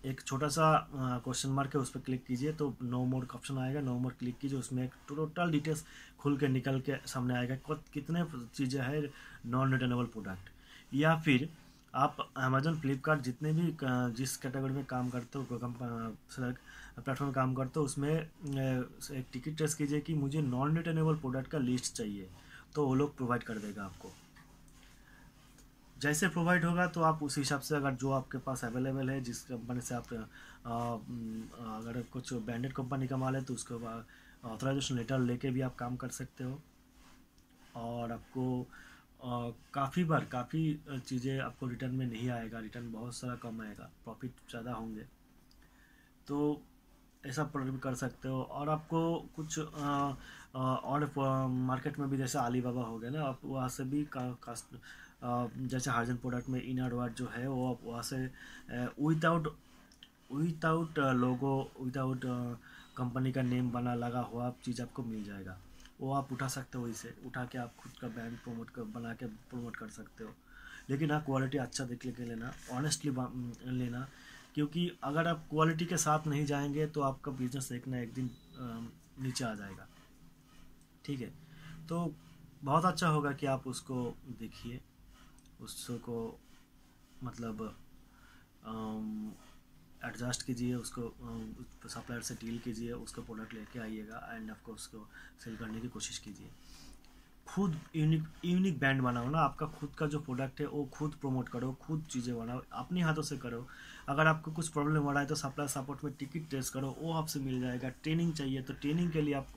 एक छोटा सा क्वेश्चन मार्क है, उस पर क्लिक कीजिए तो नो मोर का ऑप्शन आएगा। नो मोर क्लिक कीजिए, उसमें एक टोटल डिटेल्स खुल के निकल के सामने आएगा कितने चीज़ें हैं नॉन रिटर्नेबल प्रोडक्ट। या फिर आप अमेजन फ्लिपकार्ट जितने भी जिस कैटेगरी में काम करते हो प्लेटफॉर्म में काम करते हो उसमें एक टिकट टेस्ट कीजिए कि मुझे नॉन रिटर्नेबल प्रोडक्ट का लिस्ट चाहिए, तो वो लोग प्रोवाइड कर देगा आपको। जैसे प्रोवाइड होगा तो आप उस हिसाब से अगर जो आपके पास अवेलेबल है, जिस कंपनी से आप अगर कुछ ब्रांडेड कंपनी का माल है तो उसके बाद ऑथराइजेशन लेटर लेके भी आप काम कर सकते हो। और आपको काफ़ी चीज़ें आपको रिटर्न में नहीं आएगा, रिटर्न बहुत सारा कम आएगा, प्रॉफिट ज़्यादा होंगे। तो ऐसा प्रोडक्ट भी कर सकते हो। और आपको कुछ और मार्केट में भी जैसे अलीबाबा हो गया ना, आप वहाँ से भी जैसे हार्जन प्रोडक्ट में इनर वायर जो है वो आप वहाँ से विदाउट लोगो, विदाउट कंपनी का नेम बना लगा हुआ चीज़ आपको मिल जाएगा। वो आप उठा सकते हो, इसे उठा के आप खुद का ब्रांड बना के प्रमोट कर सकते हो। लेकिन हाँ क्वालिटी अच्छा देख के लेना, ऑनेस्टली लेना, क्योंकि अगर आप क्वालिटी के साथ नहीं जाएंगे तो आपका बिजनेस एक ना एक दिन नीचे आ जाएगा, ठीक है। तो बहुत अच्छा होगा कि आप उसको देखिए, उसको मतलब एडजस्ट कीजिए, उसको सप्लायर से डील कीजिए, उसका प्रोडक्ट लेके आइएगा एंड आपको उसको सेल करने की कोशिश कीजिए। खुद यूनिक ब्रांड बनाओ ना, आपका खुद का जो प्रोडक्ट है वो खुद प्रमोट करो, खुद चीज़ें बनाओ, अपने हाथों से करो। अगर आपको कुछ प्रॉब्लम हो रहा है तो सप्लाई सपोर्ट में टिकट टेस्ट करो, वो आपसे मिल जाएगा। ट्रेनिंग चाहिए तो ट्रेनिंग के लिए आप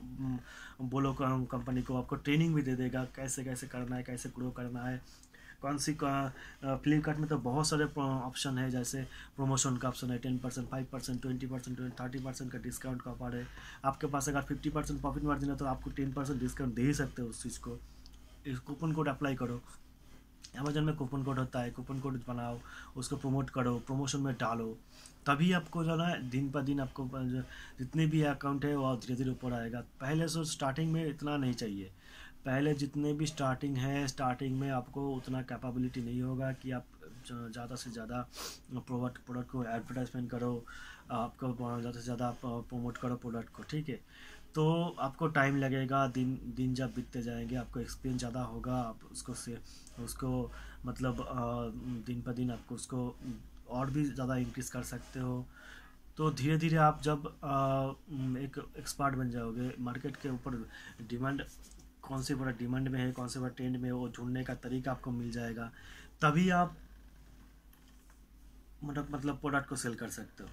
बोलो कंपनी को, आपको ट्रेनिंग भी दे देगा कैसे कैसे करना है, कैसे ग्रो करना है। कौन सी फ्लिपकार्ट में तो बहुत सारे ऑप्शन है, जैसे प्रमोशन का ऑप्शन है, 10%, 5%, 20%, 30% का डिस्काउंट का ऑफर है। आपके पास अगर 50% प्रॉफिट मार्जिन है तो आपको 10% डिस्काउंट दे ही सकते हो उस चीज़ को। इस कूपन कोड अप्लाई करो, अमेजन में कूपन कोड होता है, कूपन कोड बनाओ, उसको प्रमोट करो, प्रमोशन में डालो, तभी आपको जो है दिन पर दिन आपको जितने भी अकाउंट है वो धीरे धीरे ऊपर आएगा। पहले से स्टार्टिंग में इतना नहीं चाहिए, पहले जितने भी स्टार्टिंग है, स्टार्टिंग में आपको उतना कैपेबिलिटी नहीं होगा कि आप ज़्यादा से ज़्यादा प्रोडक्ट को एडवर्टाइजमेंट करो, आपको ज़्यादा से ज़्यादा आप प्रमोट करो प्रोडक्ट को, ठीक है। तो आपको टाइम लगेगा, दिन दिन जब बीतते जाएंगे आपको एक्सपीरियंस ज़्यादा होगा, आप उसको मतलब दिन पर दिन आपको उसको और भी ज़्यादा इंक्रीज़ कर सकते हो। तो धीरे धीरे आप जब एक एक्सपर्ट बन जाओगे, मार्केट के ऊपर डिमांड कौन से बड़ा डिमांड में है, कौन से बड़ा ट्रेंड में है, वो ढूंढने का तरीका आपको मिल जाएगा, तभी आप मतलब प्रोडक्ट को सेल कर सकते हो।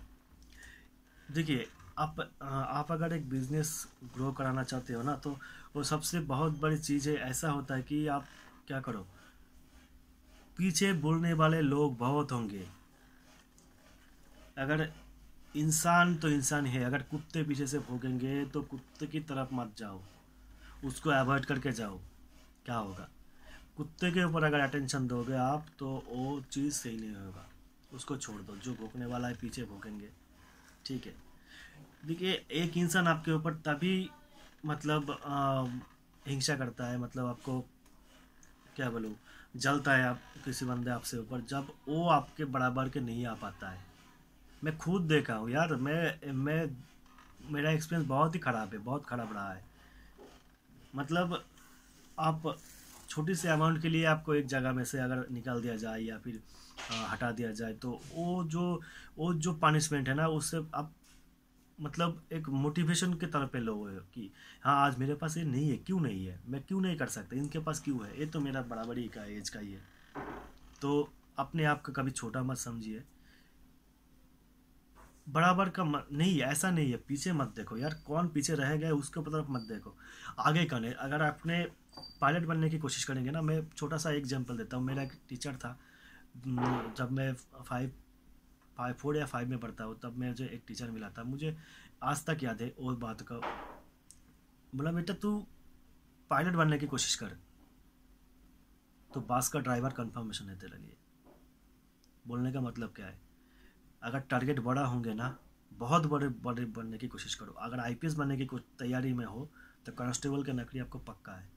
देखिए, आप अगर एक बिज़नेस ग्रो कराना चाहते हो ना, तो वो सबसे बहुत बड़ी चीज़ है। ऐसा होता है कि आप क्या करो, पीछे बोलने वाले लोग बहुत होंगे। अगर इंसान तो इंसान है, अगर कुत्ते पीछे से भौंकेंगे तो कुत्ते की तरफ मत जाओ, उसको अवॉइड करके जाओ। क्या होगा, कुत्ते के ऊपर अगर अटेंशन दोगे आप तो वो चीज़ सही नहीं होगा, उसको छोड़ दो। जो भौंकने वाला है पीछे भौंकेंगे, ठीक है। देखिए, एक इंसान आपके ऊपर तभी मतलब हिंसा करता है, मतलब आपको क्या बोलूँ, जलता है आप किसी बंदे आपसे ऊपर, जब वो आपके बराबर के नहीं आ पाता है। मैं खुद देखा हूँ यार, मैं मेरा एक्सपीरियंस बहुत ही ख़राब है, बहुत ख़राब रहा है। मतलब आप छोटी सी अमाउंट के लिए आपको एक जगह में से अगर निकाल दिया जाए या फिर हटा दिया जाए, तो वो जो पनिशमेंट है ना, उससे आप मतलब एक मोटिवेशन के तरह पे लोगे कि हाँ, आज मेरे पास ये नहीं है, क्यों नहीं है, मैं क्यों नहीं कर सकता, इनके पास क्यों है, ये तो मेरा बराबरी का एज का ही है। तो अपने आप को कभी छोटा मत समझिए, बराबर का नहीं है, ऐसा नहीं है। पीछे मत देखो यार, कौन पीछे रह गए उसके तरफ मत देखो, आगे करने। अगर आपने पायलट बनने की कोशिश करेंगे ना, मैं छोटा सा एग्जांपल देता हूँ। मेरा एक टीचर था, जब मैं 4 या 5 में पढ़ता हूँ, तब मुझे एक टीचर मिला था, मुझे आज तक याद है वो बात का। बोला, बेटा तू पायलट बनने की कोशिश कर, तो बस का ड्राइवर कंफर्मेशन है तेरे लिए। बोलने का मतलब क्या है, अगर टारगेट बड़ा होंगे ना, बहुत बड़े बड़े बनने की कोशिश करो। अगर आईपीएस बनने की तैयारी में हो तो कांस्टेबल का नौकरी आपको पक्का है,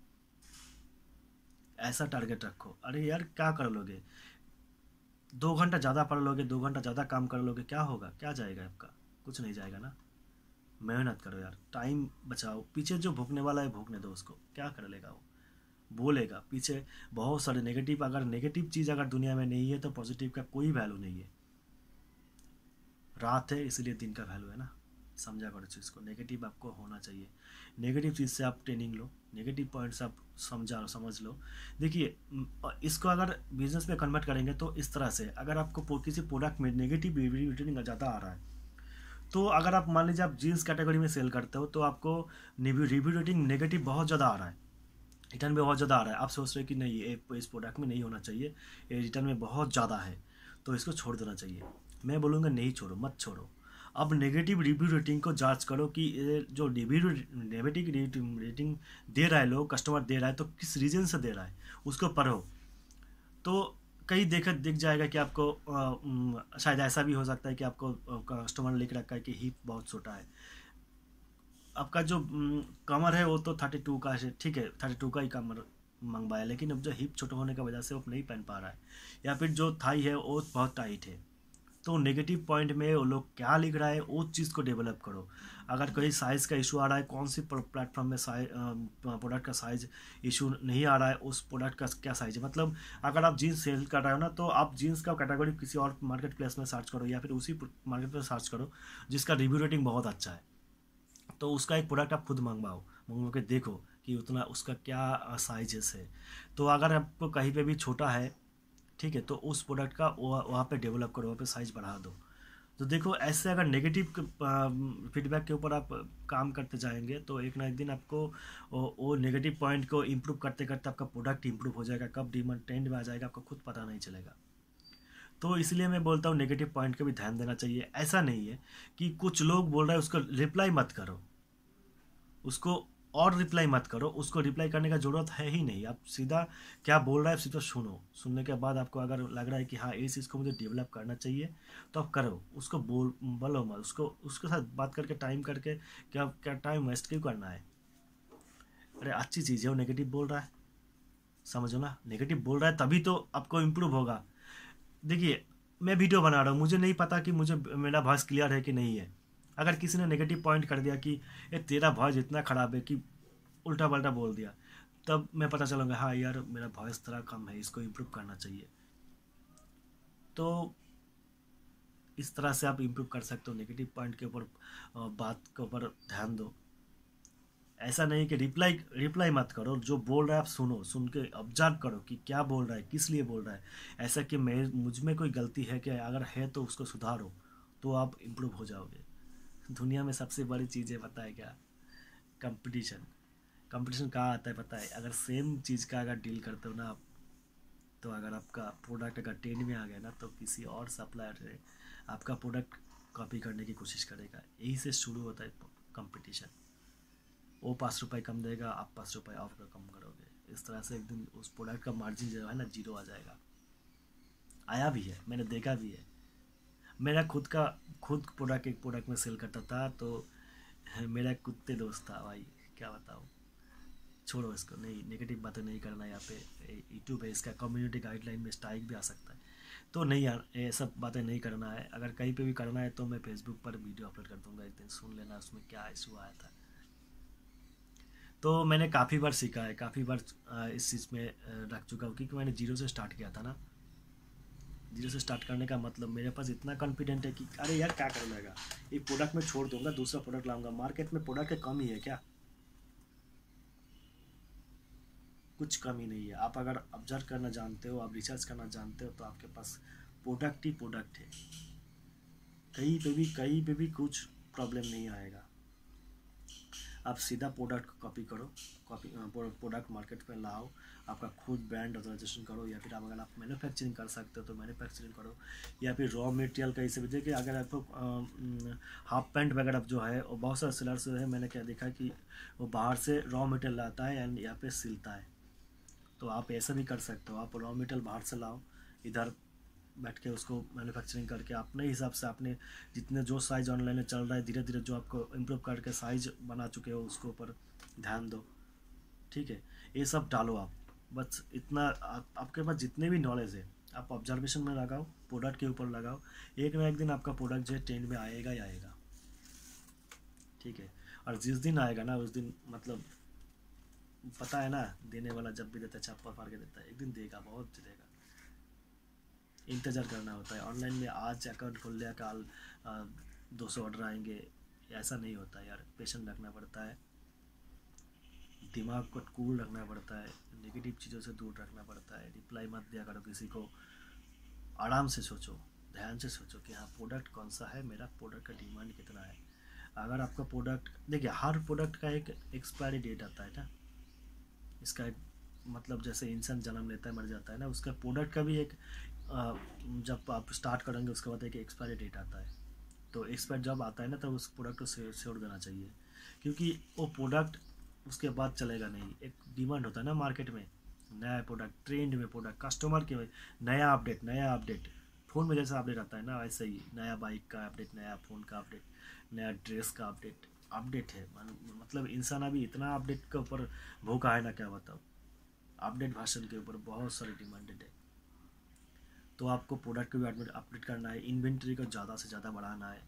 ऐसा टारगेट रखो। अरे यार, क्या कर लोगे, 2 घंटा ज़्यादा पढ़ लोगे, 2 घंटा ज़्यादा काम कर लोगे, क्या होगा, क्या जाएगा आपका, कुछ नहीं जाएगा ना। मेहनत करो यार, टाइम बचाओ। पीछे जो भूखने वाला है भूखने दो उसको, क्या कर लेगा वो, बोलेगा पीछे। बहुत सारे नेगेटिव, अगर नेगेटिव चीज़ अगर दुनिया में नहीं है तो पॉजिटिव का कोई वैल्यू नहीं है। रात है इसलिए दिन का वैल्यू है ना, समझा करो चीज़ को। नेगेटिव आपको होना चाहिए, नेगेटिव चीज़ से आप ट्रेनिंग लो, नेगेटिव पॉइंट्स आप समझ लो। देखिए, इसको अगर बिजनेस में कन्वर्ट करेंगे तो इस तरह से, अगर आपको किसी प्रोडक्ट में नेगेटिव रिव्यू ज़्यादा आ रहा है, तो अगर आप मान लीजिए आप जीन्स कैटेगरी में सेल करते हो, तो आपको रिव्यू रेटिंग नेगेटिव बहुत ज़्यादा आ रहा है, रिटर्न में बहुत ज़्यादा आ रहा है। आप सोच रहे हैं कि नहीं, ये इस प्रोडक्ट में नहीं होना चाहिए, ये रिटर्न में बहुत ज़्यादा है, तो इसको छोड़ देना चाहिए। मैं बोलूँगा नहीं छोड़ो, मत छोड़ो। अब नेगेटिव रिव्यू रेटिंग को जांच करो कि ये जो रिव्यू नेगेटिव रेटिंग दे रहा है, लोग कस्टमर दे रहा है, तो किस रीज़न से दे रहा है, उसको पढ़ो। तो कई दिख जाएगा कि आपको शायद ऐसा भी हो सकता है कि आपको कस्टमर लिख रखा है कि हिप बहुत छोटा है। आपका जो कमर है वो तो 32 का है, ठीक है, 32 का ही कमर मंगवाया, लेकिन अब जो हिप छोटा होने की वजह से वो नहीं पहन पा रहा है, या फिर जो थाई है वो बहुत टाइट है। तो नेगेटिव पॉइंट में वो लोग क्या लिख रहा है, उस चीज़ को डेवलप करो। अगर कोई साइज़ का इशू आ रहा है, कौन सी प्लेटफॉर्म में प्रोडक्ट का साइज़ इशू नहीं आ रहा है, उस प्रोडक्ट का क्या साइज़ है। मतलब अगर आप जीन्स सेल कर रहे हो ना, तो आप जीन्स का कैटेगरी किसी और मार्केट प्लेस में सर्च करो, या फिर उसी मार्केट प्लेस सर्च करो जिसका रिव्यू रेटिंग बहुत अच्छा है, तो उसका एक प्रोडक्ट आप खुद मंगवा के देखो कि उतना उसका क्या साइजेस है। तो अगर आपको कहीं पे भी छोटा है, ठीक है, तो उस प्रोडक्ट का वहाँ पे डेवलप करो, वहाँ पे साइज बढ़ा दो। तो देखो, ऐसे अगर नेगेटिव फीडबैक के ऊपर आप काम करते जाएंगे, तो एक ना एक दिन आपको वो नेगेटिव पॉइंट को इम्प्रूव करते करते आपका प्रोडक्ट इम्प्रूव हो जाएगा। कब डिमांड ट्रेंड में आ जाएगा आपको खुद पता नहीं चलेगा। तो इसलिए मैं बोलता हूँ नेगेटिव पॉइंट का भी ध्यान देना चाहिए। ऐसा नहीं है कि कुछ लोग बोल रहे हैं उसको रिप्लाई मत करो, उसको और रिप्लाई मत करो, उसको रिप्लाई करने का ज़रूरत है ही नहीं। आप सीधा क्या बोल रहा है सीधा सुनो, सुनने के बाद आपको अगर लग रहा है कि हाँ, इस चीज़ को मुझे डेवलप करना चाहिए, तो आप करो, उसको बोलो मत, उसके साथ बात करके टाइम करके क्या क्या टाइम वेस्ट क्यों करना है। अरे अच्छी चीज़ है, वो नेगेटिव बोल रहा है, समझो ना, नेगेटिव बोल रहा है तभी तो आपको इम्प्रूव होगा। देखिए, मैं वीडियो बना रहा हूँ, मुझे नहीं पता कि मुझे मेरा वॉइस क्लियर है कि नहीं है। अगर किसी ने नेगेटिव पॉइंट कर दिया कि ये तेरा वॉइस इतना ख़राब है कि उल्टा पल्टा बोल दिया, तब मैं पता चलूँगा हाँ यार मेरा वॉइस थोड़ा कम है, इसको इम्प्रूव करना चाहिए। तो इस तरह से आप इम्प्रूव कर सकते हो, नेगेटिव पॉइंट के ऊपर बात के ऊपर ध्यान दो। ऐसा नहीं कि रिप्लाई रिप्लाई मत करो, जो बोल रहा है आप सुनो, सुन के ऑब्जर्व करो कि क्या बोल रहा है, किस लिए बोल रहा है। ऐसा कि मैं मुझ में कोई गलती है क्या, अगर है तो उसको सुधारो, तो आप इम्प्रूव हो जाओगे। दुनिया में सबसे बड़ी चीज़ है पता है क्या? कंपटीशन। कंपटीशन कहाँ आता है पता है? अगर सेम चीज़ का अगर डील करते हो ना आप, तो अगर आपका प्रोडक्ट अगर ट्रेंड में आ गया ना, तो किसी और सप्लायर से आपका प्रोडक्ट कॉपी करने की कोशिश करेगा। यही से शुरू होता है कंपटीशन। वो 5 रुपये कम देगा, आप 5 रुपये ऑफ का कम करोगे, इस तरह से एक दिन उस प्रोडक्ट का मार्जिन जो है ना जीरो आ जाएगा। आया भी है, मैंने देखा भी है। मेरा खुद प्रोडक्ट एक प्रोडक्ट में सेल करता था, तो मेरा एक कुत्ते दोस्त था भाई, क्या बताऊँ। छोड़ो इसको, नहीं नेगेटिव बातें नहीं करना यहाँ पे। यूट्यूब है, इसका कम्युनिटी गाइडलाइन में स्ट्राइक भी आ सकता है। तो नहीं यार, ये सब बातें नहीं करना है। अगर कहीं पे भी करना है तो मैं फेसबुक पर वीडियो अपलोड कर दूंगा, एक दिन सुन लेना उसमें क्या इशू आया था। तो मैंने काफ़ी बार सीखा है, काफ़ी बार इस चीज़ में रख चुका हूँ, क्योंकि मैंने जीरो से स्टार्ट किया था ना। जीरो से स्टार्ट करने का मतलब मेरे पास इतना कॉन्फिडेंट है कि अरे यार क्या कर लेगा, ये प्रोडक्ट में छोड़ दूंगा, दूसरा प्रोडक्ट लाऊंगा। मार्केट में प्रोडक्ट की कमी है क्या? कुछ कमी नहीं है। आप अगर ऑब्जर्व करना जानते हो, आप रिसर्च करना जानते हो, तो आपके पास प्रोडक्ट ही प्रोडक्ट है। कहीं पे भी कुछ प्रॉब्लम नहीं आएगा। आप सीधा प्रोडक्ट को कॉपी करो, कॉपी प्रोडक्ट मार्केट में लाओ, आपका खुद ब्रांड ऑथराइजेशन करो, या फिर आप अगर आप मैन्युफैक्चरिंग कर सकते हो तो मैन्युफैक्चरिंग करो, या फिर रॉ मटेरियल कहीं से भी। देखिए, अगर आपको हाफ पैंट वगैरह जो है, और बहुत सारे सेलर्स जो है, मैंने क्या देखा कि वो बाहर से रॉ मटेरियल लाता है एंड यहाँ पे सिलता है। तो आप ऐसा भी कर सकते हो, आप रॉ मटेरियल बाहर से लाओ, इधर बैठ के उसको मैन्युफैक्चरिंग करके अपने हिसाब से, आपने जितने जो साइज़ ऑनलाइन में चल रहा है, धीरे धीरे जो आपको इम्प्रूव करके साइज़ बना चुके हो उसके ऊपर ध्यान दो। ठीक है, ये सब डालो आप। बस इतना आपके पास जितने भी नॉलेज है, आप ऑब्जर्वेशन में लगाओ, प्रोडक्ट के ऊपर लगाओ। एक ना एक दिन आपका प्रोडक्ट जो है ट्रेंड में आएगा ही आएगा। ठीक है, और जिस दिन आएगा ना उस दिन मतलब पता है ना, देने वाला जब भी देता है छापा मार के देता है, एक दिन देगा, बहुत देगा। इंतज़ार करना होता है। ऑनलाइन में आज अकाउंट खोल लिया, कल 200 ऑर्डर आएंगे, ऐसा नहीं होता यार। पेशेंस रखना पड़ता है, दिमाग को कूल रखना पड़ता है, नेगेटिव चीज़ों से दूर रखना पड़ता है। रिप्लाई मत दिया करो किसी को, आराम से सोचो, ध्यान से सोचो कि हाँ प्रोडक्ट कौन सा है, मेरा प्रोडक्ट का डिमांड कितना है। अगर आपका प्रोडक्ट, देखिए हर प्रोडक्ट का एक एक्सपायरी डेट आता है ना, इसका एक मतलब जैसे इंसान जन्म लेता है मर जाता है ना, उसका प्रोडक्ट का भी एक जब आप स्टार्ट करेंगे उसके बाद एक एक्सपायरी डेट आता है। तो एक्सपायर जब आता है ना, तब उस प्रोडक्ट को छोड़ देना चाहिए, क्योंकि वो प्रोडक्ट उसके बाद चलेगा नहीं। एक डिमांड होता है ना मार्केट में, नया प्रोडक्ट, ट्रेंड में प्रोडक्ट, कस्टमर के में नया अपडेट, नया अपडेट। फ़ोन में जैसा अपडेट आता है ना, वैसे ही नया बाइक का अपडेट, नया फ़ोन का अपडेट, नया ड्रेस का अपडेट। अपडेट है मतलब इंसान अभी इतना अपडेट के ऊपर भूखा है ना, क्या बताओ। अपडेट भाषण के ऊपर बहुत सारी डिमांडेड है। तो आपको प्रोडक्ट को भी अपडेट करना है, इन्वेंट्री को ज़्यादा से ज़्यादा बढ़ाना है।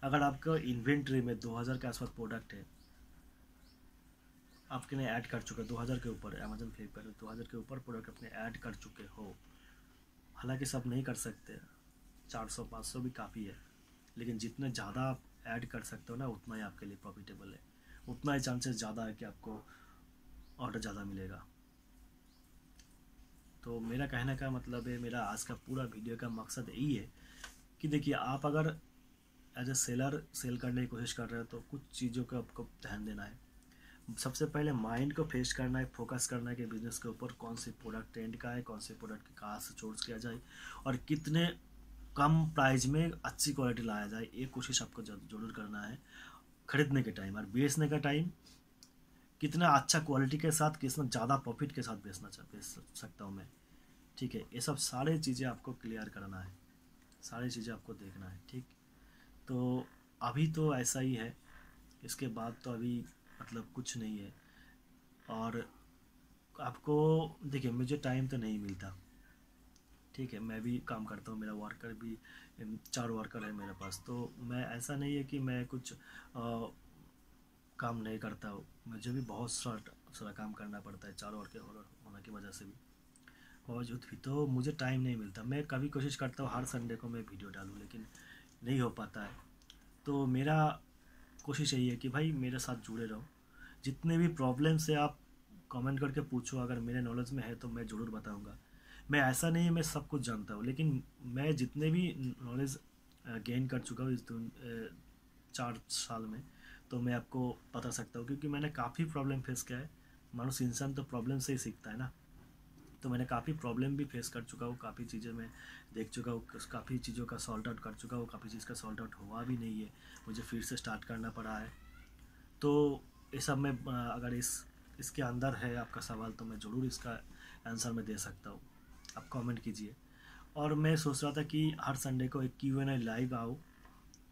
अगर आपका इन्वेंट्री में 2000 के आसपास प्रोडक्ट है, आपके ने ऐड कर चुके 2000 के ऊपर, अमेजन फ्लिपकार्ट में 2000 के ऊपर प्रोडक्ट अपने ऐड कर चुके हो, हालांकि सब नहीं कर सकते, 400-500 भी काफ़ी है, लेकिन जितने ज़्यादा आप ऐड कर सकते हो ना, उतना ही आपके लिए प्रॉफिटेबल है, उतना ही चांसेस ज़्यादा है कि आपको ऑर्डर ज़्यादा मिलेगा। तो मेरा कहने का मतलब है, मेरा आज का पूरा वीडियो का मकसद यही है कि देखिए, आप अगर एज ए सेलर सेल करने की कोशिश कर रहे हो, तो कुछ चीज़ों का आपको ध्यान देना है। सबसे पहले माइंड को फ्रेश करना है, फोकस करना है कि बिजनेस के ऊपर कौन सी प्रोडक्ट ट्रेंड का है, कौन सी प्रोडक्ट कहाँ से सोर्स किया जाए, और कितने कम प्राइस में अच्छी क्वालिटी लाया जाए। ये कोशिश आपको जरूर करना है। खरीदने के टाइम और बेचने का टाइम, कितना अच्छा क्वालिटी के साथ, कितना ज़्यादा प्रॉफिट के साथ बेच सकता हूँ मैं। ठीक है, ये सब सारी चीज़ें आपको क्लियर करना है, सारी चीज़ें आपको देखना है। ठीक, तो अभी तो ऐसा ही है, इसके बाद तो अभी मतलब कुछ नहीं है। और आपको देखिए, मुझे टाइम तो नहीं मिलता, ठीक है, मैं भी काम करता हूँ, मेरा वर्कर भी 4 वर्कर है मेरे पास, तो मैं ऐसा नहीं है कि मैं कुछ काम नहीं करता हूँ, मुझे भी बहुत सारा काम करना पड़ता है 4 वर्कर होने की वजह से भी, बावजूद भी तो मुझे टाइम नहीं मिलता। मैं कभी कोशिश करता हूँ हर संडे को मैं वीडियो डालूँ, लेकिन नहीं हो पाता है। तो मेरा कोशिश यही है कि भाई मेरे साथ जुड़े रहो, जितने भी प्रॉब्लम से आप कमेंट करके पूछो, अगर मेरे नॉलेज में है तो मैं ज़रूर बताऊंगा। मैं ऐसा नहीं है मैं सब कुछ जानता हूँ, लेकिन मैं जितने भी नॉलेज गेन कर चुका हूँ इस 4 साल में, तो मैं आपको बता सकता हूँ, क्योंकि मैंने काफ़ी प्रॉब्लम फेस किया है। मनुष्य इंसान तो प्रॉब्लम से ही सीखता है ना। तो मैंने काफ़ी प्रॉब्लम भी फेस कर चुका हूँ, काफ़ी चीज़ें मैं देख चुका हूँ, काफ़ी चीज़ों का सॉल्ट आउट कर चुका हूँ, काफ़ी चीज़ का सॉल्ट आउट हुआ भी नहीं है, मुझे फिर से स्टार्ट करना पड़ा है। तो ये सब में अगर इसके अंदर है आपका सवाल, तो मैं ज़रूर इसका आंसर मैं दे सकता हूँ, आप कमेंट कीजिए। और मैं सोच रहा था कि हर संडे को एक Q&A लाइव आओ,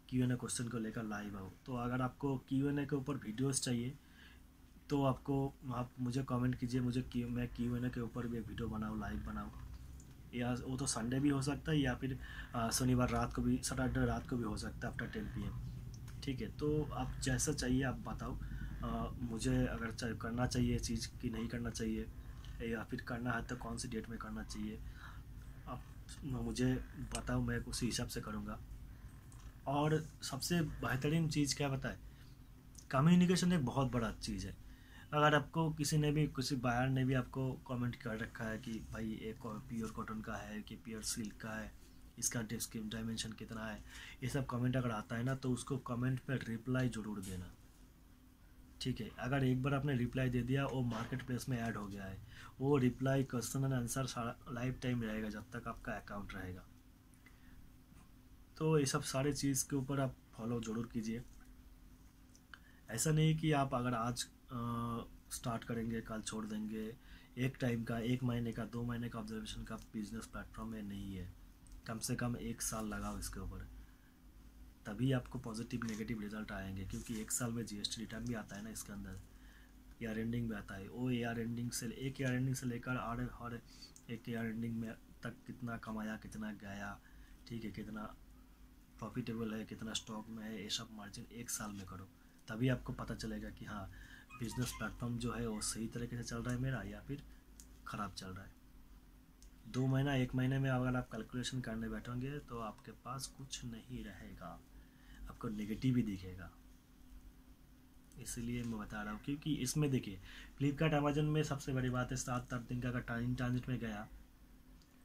Q&A क्वेश्चन को लेकर लाइव आओ। तो अगर आपको Q&A के ऊपर वीडियोस चाहिए तो आप मुझे कमेंट कीजिए, मैं Q&A के ऊपर भी एक वीडियो बनाऊँ, लाइव बनाऊँ, या वो तो संडे भी हो सकता है, या फिर शनिवार रात को भी, सैटरडे रात को भी हो सकता है आफ्टर 10 PM। ठीक है, तो आप जैसा चाहिए आप बताओ। मुझे अगर करना चाहिए चीज़ कि नहीं करना चाहिए, या फिर करना है तो कौन सी डेट में करना चाहिए, आप मुझे बताओ, मैं उसी हिसाब से करूँगा। और सबसे बेहतरीन चीज़ क्या बताए, कम्युनिकेशन एक बहुत बड़ा चीज़ है। अगर आपको किसी बायर ने भी आपको कमेंट कर रखा है कि भाई ये प्योर कॉटन का है कि प्योर सिल्क का है, इसका डायमेंशन कितना है, ये सब कमेंट अगर आता है ना, तो उसको कमेंट पे रिप्लाई ज़रूर देना। ठीक है, अगर एक बार आपने रिप्लाई दे दिया, वो मार्केट प्लेस में ऐड हो गया है, वो रिप्लाई क्वेश्चन एंड आंसर सारा लाइफ टाइम रहेगा जब तक आपका अकाउंट रहेगा। तो ये सब सारे चीज़ के ऊपर आप फॉलो ज़रूर कीजिए। ऐसा नहीं कि आप अगर आज स्टार्ट करेंगे कल छोड़ देंगे। एक टाइम का, 1 महीने का, 2 महीने का ऑब्जर्वेशन का बिजनेस प्लेटफॉर्म में नहीं है। कम से कम 1 साल लगाओ इसके ऊपर, तभी आपको पॉजिटिव नेगेटिव रिजल्ट आएंगे। क्योंकि 1 साल में GST रिटर्न भी आता है ना इसके अंदर, ईयर एंडिंग भी आता है। वो ईयर एंडिंग से लेकर हर एक ईयर एंडिंग में तक कितना कमाया, कितना गया, ठीक है, कितना प्रॉफिटेबल है, कितना स्टॉक में है, ये सब मार्जिन 1 साल में करो, तभी आपको पता चलेगा कि हाँ बिजनेस प्लेटफॉर्म जो है वो सही तरीके से चल रहा है मेरा, या फिर ख़राब चल रहा है। 2 महीना, 1 महीने में अगर आप कैलकुलेशन करने बैठोगे तो आपके पास कुछ नहीं रहेगा, आपको नेगेटिव ही दिखेगा। इसलिए मैं बता रहा हूँ, क्योंकि इसमें देखिए फ्लिपकार्ट अमेजन में सबसे बड़ी बात है, 7-8 दिन का अगर ट्रांजिट में गया,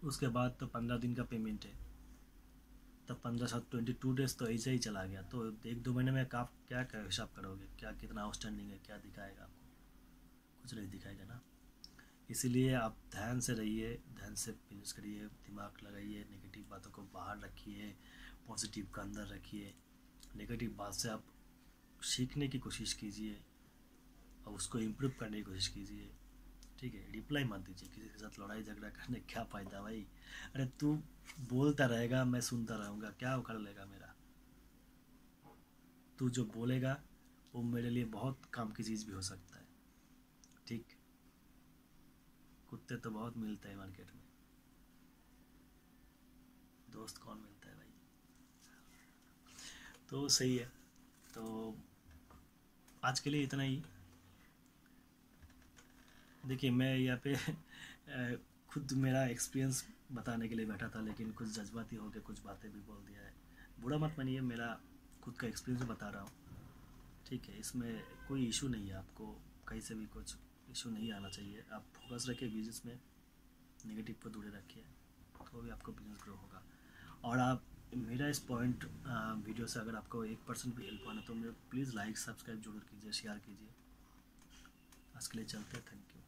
उसके बाद तो 15 दिन का पेमेंट है, तब 15-22 डेज तो ऐसे ही चला गया। तो 1-2 महीने में आप क्या क्या हिसाब करोगे, क्या कितना आउटस्टैंडिंग है, क्या दिखाएगा आपको, कुछ नहीं दिखाएगा ना। इसीलिए आप ध्यान से रहिए, ध्यान से बिजनेस करिए, दिमाग लगाइए, नेगेटिव बातों को बाहर रखिए, पॉजिटिव का अंदर रखिए। नेगेटिव बात से आप सीखने की कोशिश कीजिए और उसको इम्प्रूव करने की कोशिश कीजिए। ठीक है, रिप्लाई मत दीजिए, किसी के साथ लड़ाई झगड़ा करने क्या फ़ायदा भाई। अरे तू बोलता रहेगा, मैं सुनता रहूँगा, क्या उखड़ लेगा मेरा। तू जो बोलेगा वो मेरे लिए बहुत काम की चीज़ भी हो सकता है। ठीक, कुत्ते तो बहुत मिलते हैं मार्केट में, दोस्त कौन मिलता है भाई। तो सही है, तो आज के लिए इतना ही। देखिए मैं यहाँ पे खुद मेरा एक्सपीरियंस बताने के लिए बैठा था, लेकिन कुछ जज्बाती हो के कुछ बातें भी बोल दिया है, बुरा मत मानिए, मेरा खुद का एक्सपीरियंस बता रहा हूँ। ठीक है, इसमें कोई इशू नहीं है, आपको कहीं से भी कुछ इशू नहीं आना चाहिए। आप फोकस रखिए बिजनेस में, नेगेटिव को दूर रखिए, तो भी आपको बिजनेस ग्रो होगा। और आप मेरा इस पॉइंट वीडियो से अगर आपको 1% भी हेल्प होना, तो मेरे प्लीज़ लाइक सब्सक्राइब जरूर कीजिए, शेयर कीजिए। आज के लिए चलते हैं, थैंक यू।